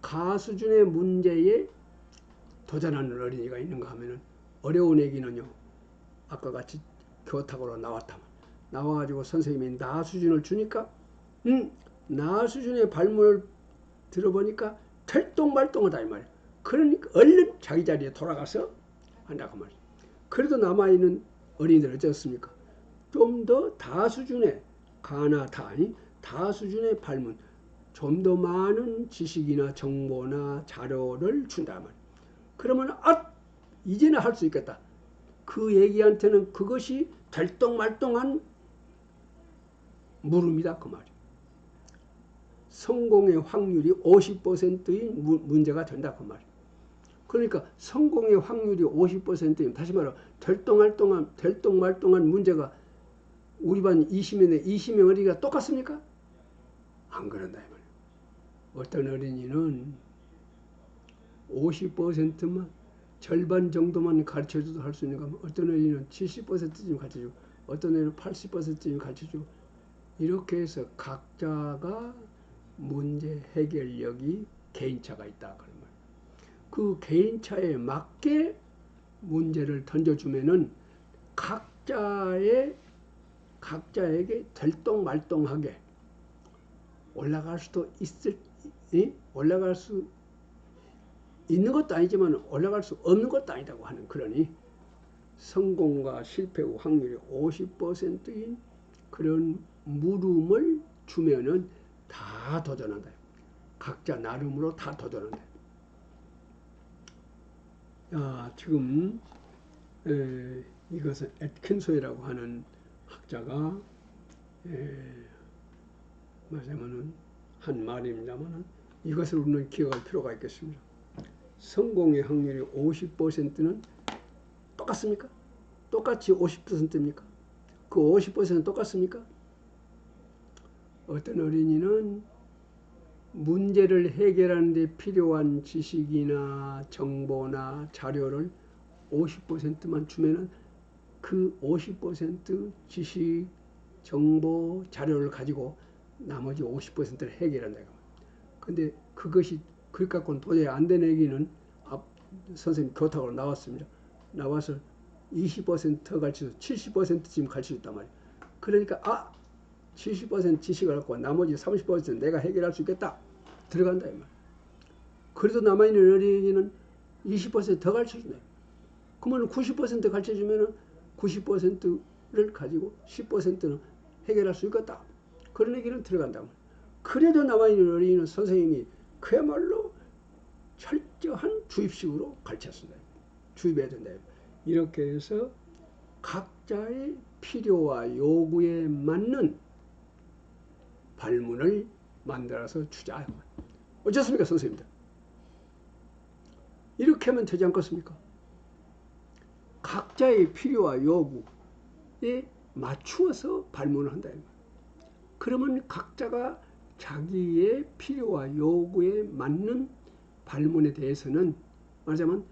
가수준의 문제에 도전하는 어린이가 있는가 하면은 어려운 애기는요. 아까 같이 교탁으로 나와가지고 선생님이 나 수준을 주니까 나 수준의 발문을 들어보니까 될똥말똥하다 이 말이에요. 그러니까 얼른 자기 자리에 돌아가서 한다고 말이에요. 그래도 남아있는 어린이들 어쩌습니까? 좀 더 다수준의 가나 다 아니 다수준의 발문, 좀 더 많은 지식이나 정보나 자료를 준다 말이에요. 그러면 이제는 할 수 있겠다. 그 얘기한테는 그것이 될똥말똥한 물음이다 그 말이에요. 성공의 확률이 50%인 문제가 된다 그 말이에요. 그러니까 성공의 확률이 50%인, 다시 말해 될똥말똥한 문제가 우리 반 20명 어린이가 똑같습니까? 안 그런다 이 말이에요. 어떤 어린이는 50%만 절반 정도만 가르쳐줘도 할 수 있는 거, 어떤 어린이는 70%쯤 가르쳐주고 어떤 애는 80%쯤 가르쳐주고, 이렇게 해서 각자가 문제 해결력이 개인차가 있다 그런 말이에요. 그 개인차에 맞게 문제를 던져주면은 각자에게 들똥말똥하게 올라갈 수 있는 것도 아니지만 올라갈 수 없는 것도 아니다고 하는, 그러니 성공과 실패 확률이 50%인 그런 물음을 주면은 다 도전한다. 각자 나름으로 다 도전한다. 지금 이것은 애트킨소이라고 하는 학자가 말하자면은 한 말입니다만은 이것을 우리는 기억할 필요가 있겠습니다. 성공의 확률이 50%는 똑같습니까? 똑같이 50%입니까? 그 50%는 똑같습니까? 어떤 어린이는 문제를 해결하는 데 필요한 지식이나 정보나 자료를 50%만 주면은 그 50% 지식, 정보, 자료를 가지고 나머지 50%를 해결한다. 근데 그것이 그것 갖고는 도저히 안 되는 얘기는 선생님 교탁으로 나왔습니다. 나와서 20% 가르쳐서 70% 가르쳐줬단 말이에요. 그러니까 70% 지식을 갖고 나머지 30%는 내가 해결할 수 있겠다. 들어간다 이 말. 그래도 남아있는 어린이는 20%더 가르쳐준다. 그러면 90% 가르쳐주면 90%를 가지고 10%는 해결할 수 있겠다. 그런 얘기는 들어간다. 그래도 남아있는 어린이는 선생님이 그야말로 철저한 주입식으로 가르쳤습니다. 주입해야 된다. 이렇게 해서 각자의 필요와 요구에 맞는 발문을 만들어서 주자. 어쩌습니까, 선생님들? 이렇게 하면 되지 않겠습니까? 각자의 필요와 요구에 맞추어서 발문을 한다. 그러면 각자가 자기의 필요와 요구에 맞는 발문에 대해서는 말하자면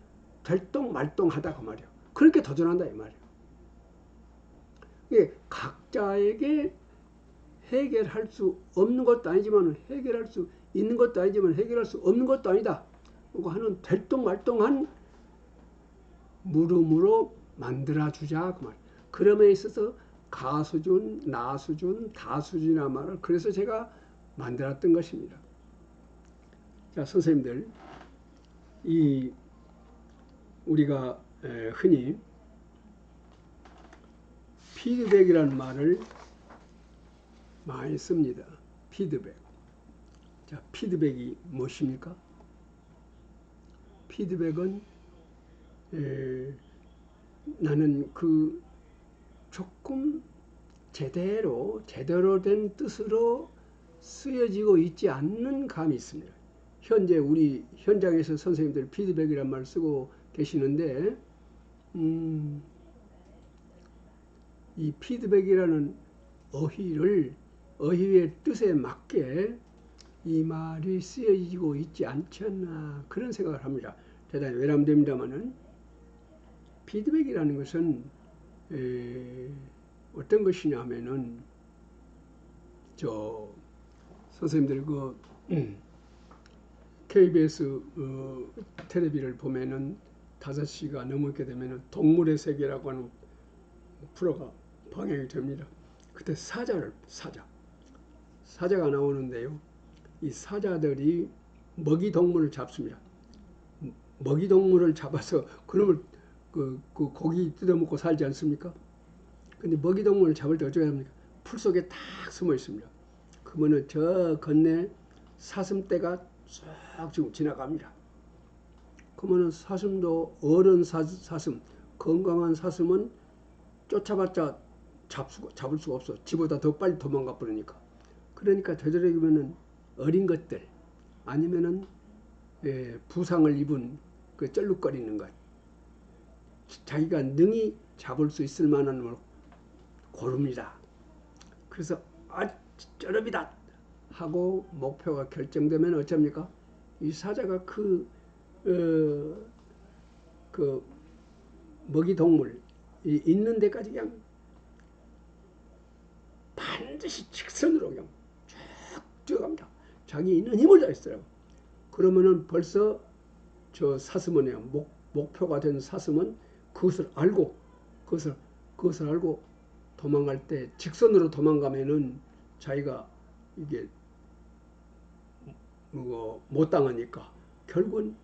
될똥말똥하다 그 말이에요. 그렇게 도전한다 이 말이에요. 이게 각자에게 해결할 수 없는 것도 아니지만 해결할 수 있는 것도 아니지만 해결할 수 없는 것도 아니다 하는 될똥말똥한 물음으로 만들어주자 그 말이에요. 그럼에 있어서 가수준, 나수준, 다수준이란 말을 그래서 제가 만들었던 것입니다. 자, 선생님들, 우리가 흔히 피드백이라는 말을 많이 씁니다. 피드백. 자, 피드백이 무엇입니까? 피드백은 나는 조금 제대로 된 뜻으로 쓰여지고 있지 않는 감이 있습니다. 현재 우리 현장에서 선생님들 피드백이란 말을 쓰고 계시는데 이 피드백이라는 어휘의 뜻에 맞게 이 말이 쓰여지고 있지 않지 않나 그런 생각을 합니다. 대단히 외람됩니다마는 피드백이라는 것은 어떤 것이냐 하면은 선생님들 KBS 텔레비를 보면은 5시가 넘게 되면은 동물의 세계라고 하는 프로가 방영이 됩니다. 그때 사자가 나오는데요. 이 사자들이 먹이 동물을 잡습니다. 먹이 동물을 잡아서 그놈을 그 고기 뜯어먹고 살지 않습니까? 근데 먹이 동물을 잡을 때 어떻게 합니까? 풀 속에 딱 숨어 있습니다. 그러면은 저 건네 사슴떼가 쭉 지금 지나갑니다. 그러면은 사슴도 어른 사슴, 건강한 사슴은 쫓아봤자 잡을 수가 없어. 지보다 더 빨리 도망가 버리니까. 그러니까 되도록이면은 어린 것들 아니면은 부상을 입은 그 쩔룩거리는 것, 자기가 능히 잡을 수 있을 만한 걸 고릅니다. 그래서 쩌럽이다 하고 목표가 결정되면 어쩝니까? 이 사자가 그 먹이 동물 있는 데까지 그냥 반드시 직선으로 그냥 쭉 뛰어갑니다. 자기 있는 힘을 다했어요. 그러면은 벌써 저 사슴은 목표가 된 사슴은 그것을 알고 도망갈 때 직선으로 도망가면은 자기가 이게 못 당하니까 결국은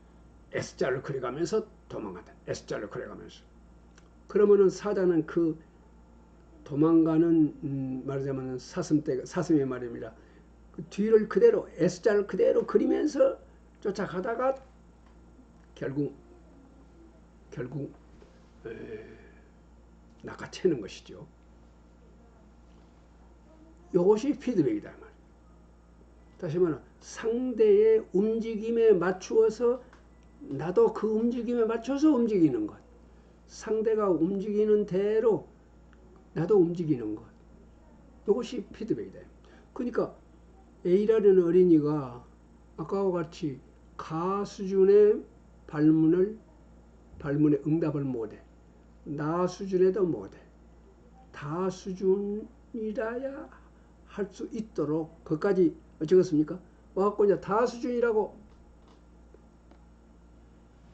S자를 그려가면서 도망간다. S자를 그려가면서. 그러면은 사자는 그 도망가는 말하자면 사슴의 말입니다. 그 뒤를 그대로 S자를 그대로 그리면서 쫓아가다가 결국 낚아채는 것이죠. 이것이 피드백이다. 다시 말하면 상대의 움직임에 맞추어서 나도 그 움직임에 맞춰서 움직이는 것. 상대가 움직이는 대로 나도 움직이는 것. 이것이 피드백이다. 그러니까 A라는 어린이가 아까와 같이 가 수준의 발문에 응답을 못해. 나 수준에도 못해. 다 수준이라야 할 수 있도록 그것까지 어쩌겠습니까? 와갖고 이제 다 수준이라고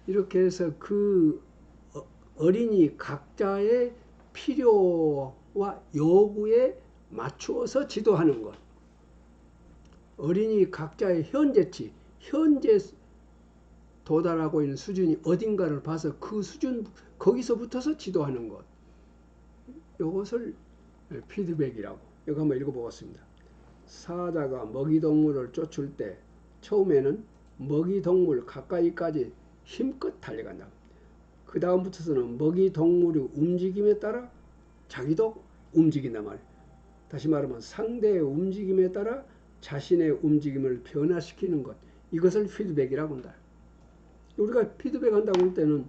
이렇게 해서 그 어린이 각자의 필요와 요구에 맞추어서 지도하는 것. 어린이 각자의 현재치, 현재 도달하고 있는 수준이 어딘가를 봐서 그 수준, 거기서부터서 지도하는 것. 이것을 피드백이라고. 이거 한번 읽어보겠습니다. 사자가 먹이동물을 쫓을 때 처음에는 먹이동물 가까이까지 힘껏 달려간다. 그 다음부터서는 먹이동물의 움직임에 따라 자기도 움직인단 말이에요. 다시 말하면 상대의 움직임에 따라 자신의 움직임을 변화시키는 것. 이것을 피드백이라고 한다. 우리가 피드백 한다고 할 때는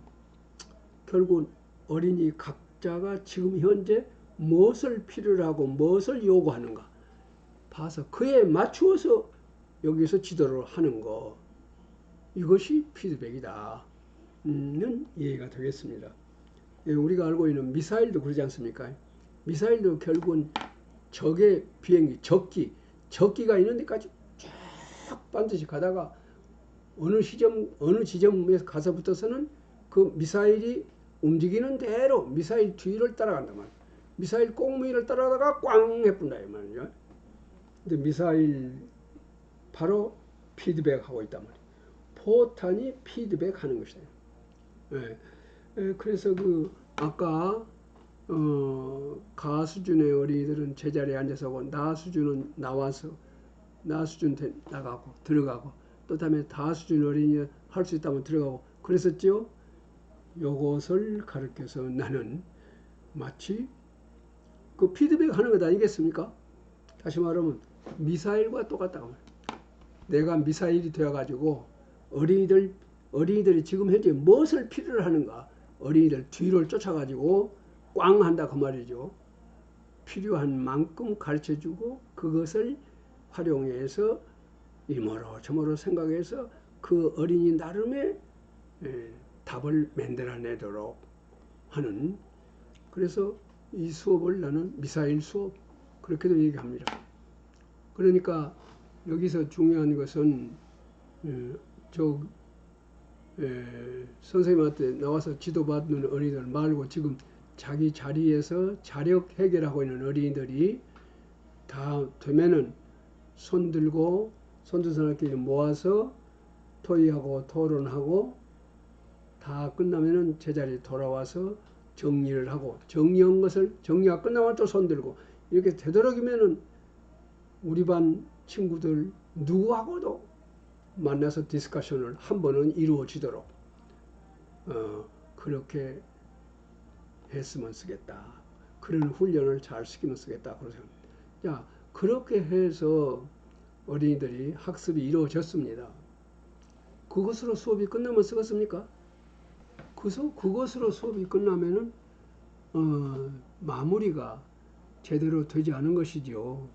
결국 어린이 각자가 지금 현재 무엇을 필요로 하고 무엇을 요구하는가 봐서 그에 맞추어서 여기서 지도를 하는 거. 이것이 피드백이다. 는 이해가 되겠습니다. 우리가 알고 있는 미사일도 그러지 않습니까? 미사일도 결국은 적의 비행기, 적기가 있는 데까지 쫙 반드시 가다가 어느 지점에 가서부터서는 그 미사일이 움직이는 대로 미사일 뒤를 따라간단 말이에요. 미사일 꽁무니를 따라가다가 꽝 해뿐다 이 말이죠. 근데 미사일 바로 피드백하고 있단 말이에요. 포탄이 피드백하는 것이다. 그래서 아까 가 수준의 어린이들은 제자리에 앉아서 하고 나 수준은 나와서 나 수준 나가고 들어가고 또 다음에 다 수준 어린이 할 수 있다면 들어가고 그랬었죠. 요것을 가르쳐서 나는 마치 그 피드백 하는 것 아니겠습니까? 다시 말하면 미사일과 똑같다고 말이에요. 내가 미사일이 되어가지고 어린이들이 지금 현재 무엇을 필요로 하는가 어린이들 뒤를 쫓아가지고 꽝 한다 그 말이죠. 필요한 만큼 가르쳐주고 그것을 활용해서 이모로 저모로 생각해서 그 어린이 나름의 답을 만들어내도록 하는. 그래서 이 수업을 나는 미사일 수업 그렇게도 얘기합니다. 그러니까 여기서 중요한 것은 선생님한테 나와서 지도받는 어린이들 말고 지금 자기 자리에서 자력 해결하고 있는 어린이들이 다 되면은 손 들고 선두선학끼리 모아서 토의하고 토론하고 다 끝나면은 제자리에 돌아와서 정리를 하고 정리가 끝나면 또 손 들고 이렇게 되도록이면은 우리 반 친구들 누구하고도 만나서 디스커션을 한 번은 이루어지도록 그렇게 했으면 쓰겠다. 그런 훈련을 잘 시키면 쓰겠다. 그래서 자, 그렇게 해서 어린이들이 학습이 이루어졌습니다. 그것으로 수업이 끝나면 쓰겠습니까? 그래서 그것으로 수업이 끝나면은 마무리가 제대로 되지 않은 것이죠.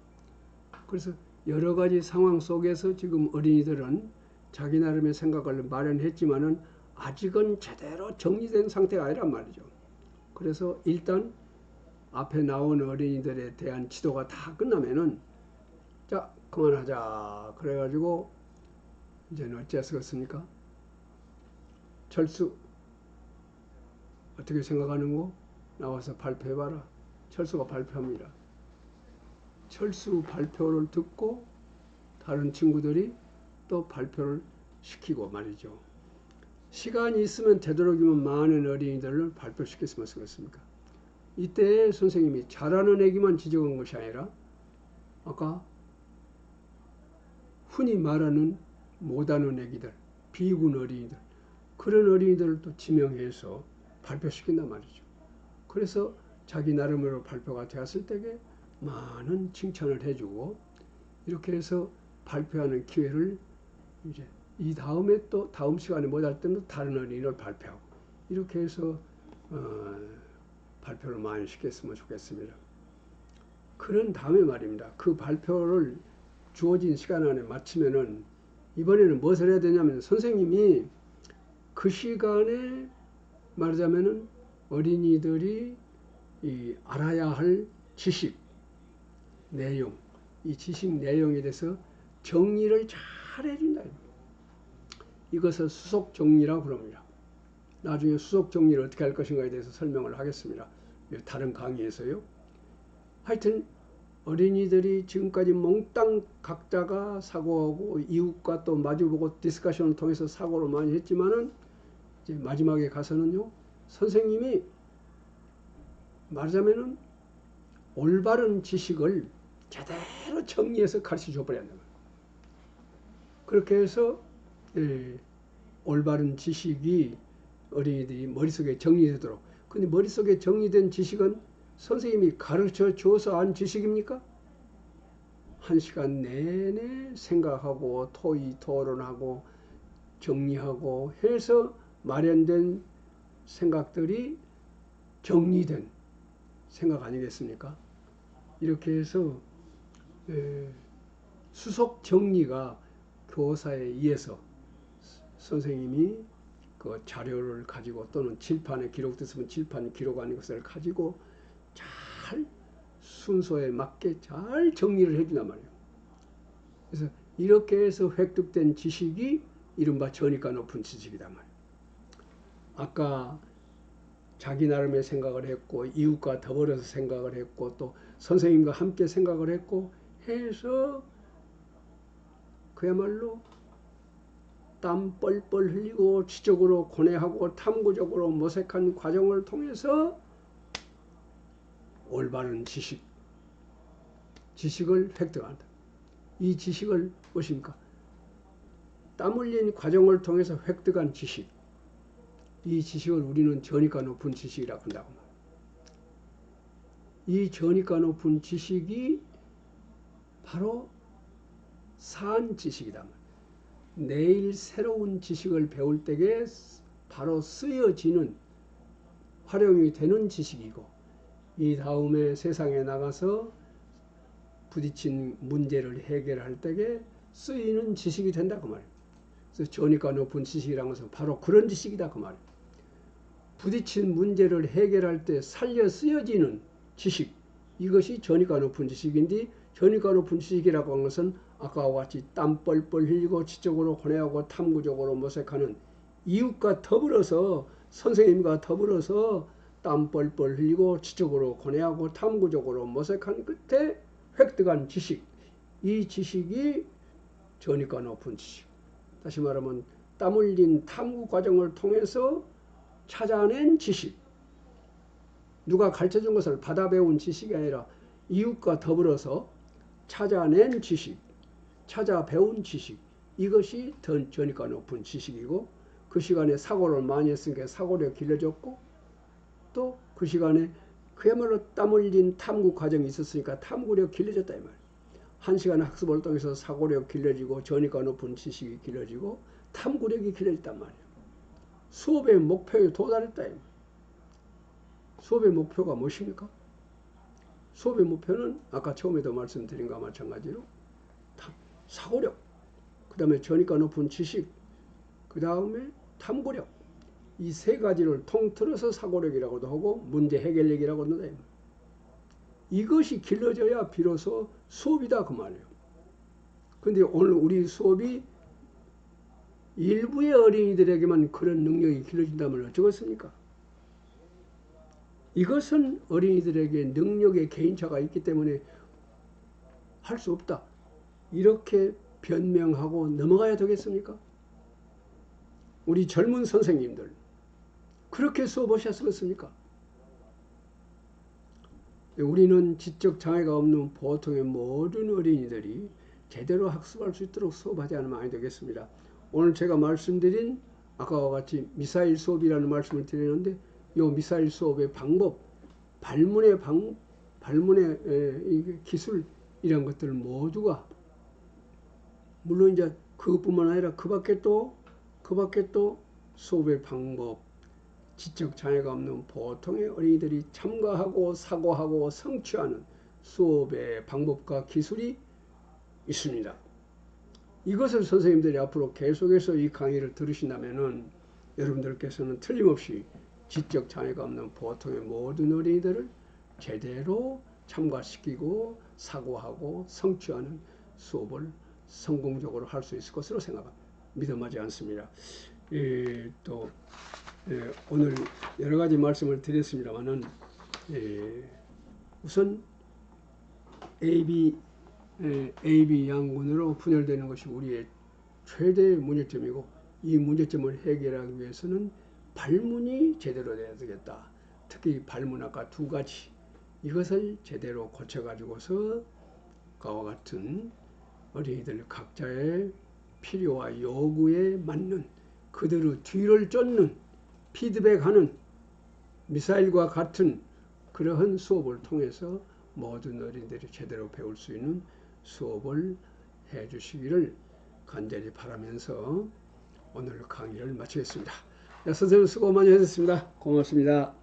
그래서 여러 가지 상황 속에서 지금 어린이들은 자기 나름의 생각을 마련했지만은 아직은 제대로 정리된 상태가 아니란 말이죠. 그래서 일단 앞에 나온 어린이들에 대한 지도가 다 끝나면은 자, 그만하자. 그래가지고 이제는 어찌했겠습니까? 철수 어떻게 생각하는고? 나와서 발표해봐라. 철수가 발표합니다. 철수 발표를 듣고 다른 친구들이 또 발표를 시키고 말이죠. 시간이 있으면 되도록이면 많은 어린이들을 발표시켰으면 쓰겠습니까? 이때 선생님이 잘하는 애기만 지적한 것이 아니라 아까 흔히 말하는 못하는 애기들, 비군 어린이들, 그런 어린이들을 또 지명해서 발표시킨단 말이죠. 그래서 자기 나름으로 발표가 되었을 때에 많은 칭찬을 해주고 이렇게 해서 발표하는 기회를 이제 이 다음에 또 다음 시간에 못할 때는 다른 어린이를 발표하고 이렇게 해서 발표를 많이 시켰으면 좋겠습니다. 그런 다음에 말입니다. 그 발표를 주어진 시간 안에 마치면은 이번에는 무엇을 해야 되냐면 선생님이 그 시간에 말하자면은 어린이들이 이 알아야 할 지식, 내용, 이 지식 내용에 대해서 정리를 잘 해준다. 이것을 수속 정리라고 그럽니다. 나중에 수속 정리를 어떻게 할 것인가에 대해서 설명을 하겠습니다. 다른 강의에서요. 하여튼 어린이들이 지금까지 몽땅 각자가 사고하고 이웃과 또 마주보고 디스커션을 통해서 사고를 많이 했지만은 이제 마지막에 가서는요. 선생님이 말하자면은 올바른 지식을 제대로 정리해서 가르쳐 줘버려야 한다. 그렇게 해서 올바른 지식이 어린이들이 머릿속에 정리되도록. 근데 머릿속에 정리된 지식은 선생님이 가르쳐 줘서 안 지식입니까? 1시간 내내 생각하고 토론하고 정리하고 해서 마련된 생각들이 정리된 생각 아니겠습니까? 이렇게 해서 수속 정리가 교사에 의해서 선생님이 그 자료를 가지고 또는 칠판에 기록됐으면 칠판 기록한 것을 가지고 잘 순서에 맞게 잘 정리를 해준단 말이에요. 그래서 이렇게 해서 획득된 지식이 이른바 전이가 높은 지식이단 말이에요. 아까 자기 나름의 생각을 했고 이웃과 더불어서 생각을 했고 또 선생님과 함께 생각을 했고 해서 그야말로 땀 뻘뻘 흘리고 지적으로 고뇌하고 탐구적으로 모색한 과정을 통해서 올바른 지식을 획득한다. 이 지식을 무엇입니까? 땀 흘린 과정을 통해서 획득한 지식. 이 지식을 우리는 전이가 높은 지식이라고 한다고. 이 전이가 높은 지식이 바로 산 지식이다. 내일 새로운 지식을 배울 때에 바로 쓰여지는 활용이 되는 지식이고 이 다음에 세상에 나가서 부딪힌 문제를 해결할 때에 쓰이는 지식이 된다 그 말이에요. 그래서 전이가 높은 지식이라는 것은 바로 그런 지식이다 그 말이에요. 부딪힌 문제를 해결할 때 살려 쓰여지는 지식, 이것이 전이가 높은 지식인데 전이가 높은 지식이라고 하는 것은 아까와 같이 땀 뻘뻘 흘리고 지적으로 고뇌하고 탐구적으로 모색하는 이웃과 더불어서 선생님과 더불어서 땀 뻘뻘 흘리고 지적으로 고뇌하고 탐구적으로 모색한 끝에 획득한 지식, 이 지식이 전이가 높은 지식. 다시 말하면 땀 흘린 탐구 과정을 통해서 찾아낸 지식, 누가 가르쳐준 것을 받아 배운 지식이 아니라 이웃과 더불어서 찾아낸 지식, 찾아 배운 지식, 이것이 더 전이가 높은 지식이고, 그 시간에 사고를 많이 했으니까 사고력 길러졌고, 또 그 시간에 그야말로 땀 흘린 탐구 과정이 있었으니까 탐구력 길러졌다 이 말이에요. 한 시간의 학습을 통해서 사고력 길러지고 전이가 높은 지식이 길러지고 탐구력이 길러졌단 말이에요. 수업의 목표에 도달했다 이 말이에요. 수업의 목표가 무엇입니까? 수업의 목표는 아까 처음에도 말씀드린 것과 마찬가지로 사고력, 그 다음에 전이가 높은 지식, 그 다음에 탐구력, 이 세 가지를 통틀어서 사고력이라고도 하고 문제 해결력이라고도 한다. 이것이 길러져야 비로소 수업이다 그 말이에요. 근데 오늘 우리 수업이 일부의 어린이들에게만 그런 능력이 길러진다면 어쩌겠습니까? 이것은 어린이들에게 능력의 개인차가 있기 때문에 할 수 없다. 이렇게 변명하고 넘어가야 되겠습니까? 우리 젊은 선생님들 그렇게 수업하셨겠습니까? 우리는 지적 장애가 없는 보통의 모든 어린이들이 제대로 학습할 수 있도록 수업하지 않으면 안 되겠습니다. 오늘 제가 말씀드린 아까와 같이 미사일 수업이라는 말씀을 드리는데 이 미사일 수업의 방법, 발문의 기술 이런 것들 모두가 물론 이제 그것뿐만 아니라 그 밖에 또 수업의 방법, 지적 장애가 없는 보통의 어린이들이 참가하고 사고하고 성취하는 수업의 방법과 기술이 있습니다. 이것을 선생님들이 앞으로 계속해서 이 강의를 들으신다면은 여러분들께서는 틀림없이 지적 장애가 없는 보통의 모든 어린이들을 제대로 참가시키고 사고하고 성취하는 수업을 성공적으로 할 수 있을 것으로 생각합니다. 믿음하지 않습니다. 오늘 여러 가지 말씀을 드렸습니다만은 우선 AB 양군으로 분열되는 것이 우리의 최대의 문제점이고 이 문제점을 해결하기 위해서는 발문이 제대로 돼야 되겠다. 특히 발문 아까 두 가지 이것을 제대로 고쳐가지고서 그와 같은 어린이들 각자의 필요와 요구에 맞는 그들의 뒤를 쫓는 피드백하는 미사일과 같은 그러한 수업을 통해서 모든 어린이들이 제대로 배울 수 있는 수업을 해주시기를 간절히 바라면서 오늘 강의를 마치겠습니다. 선생님 수고 많이 하셨습니다. 고맙습니다.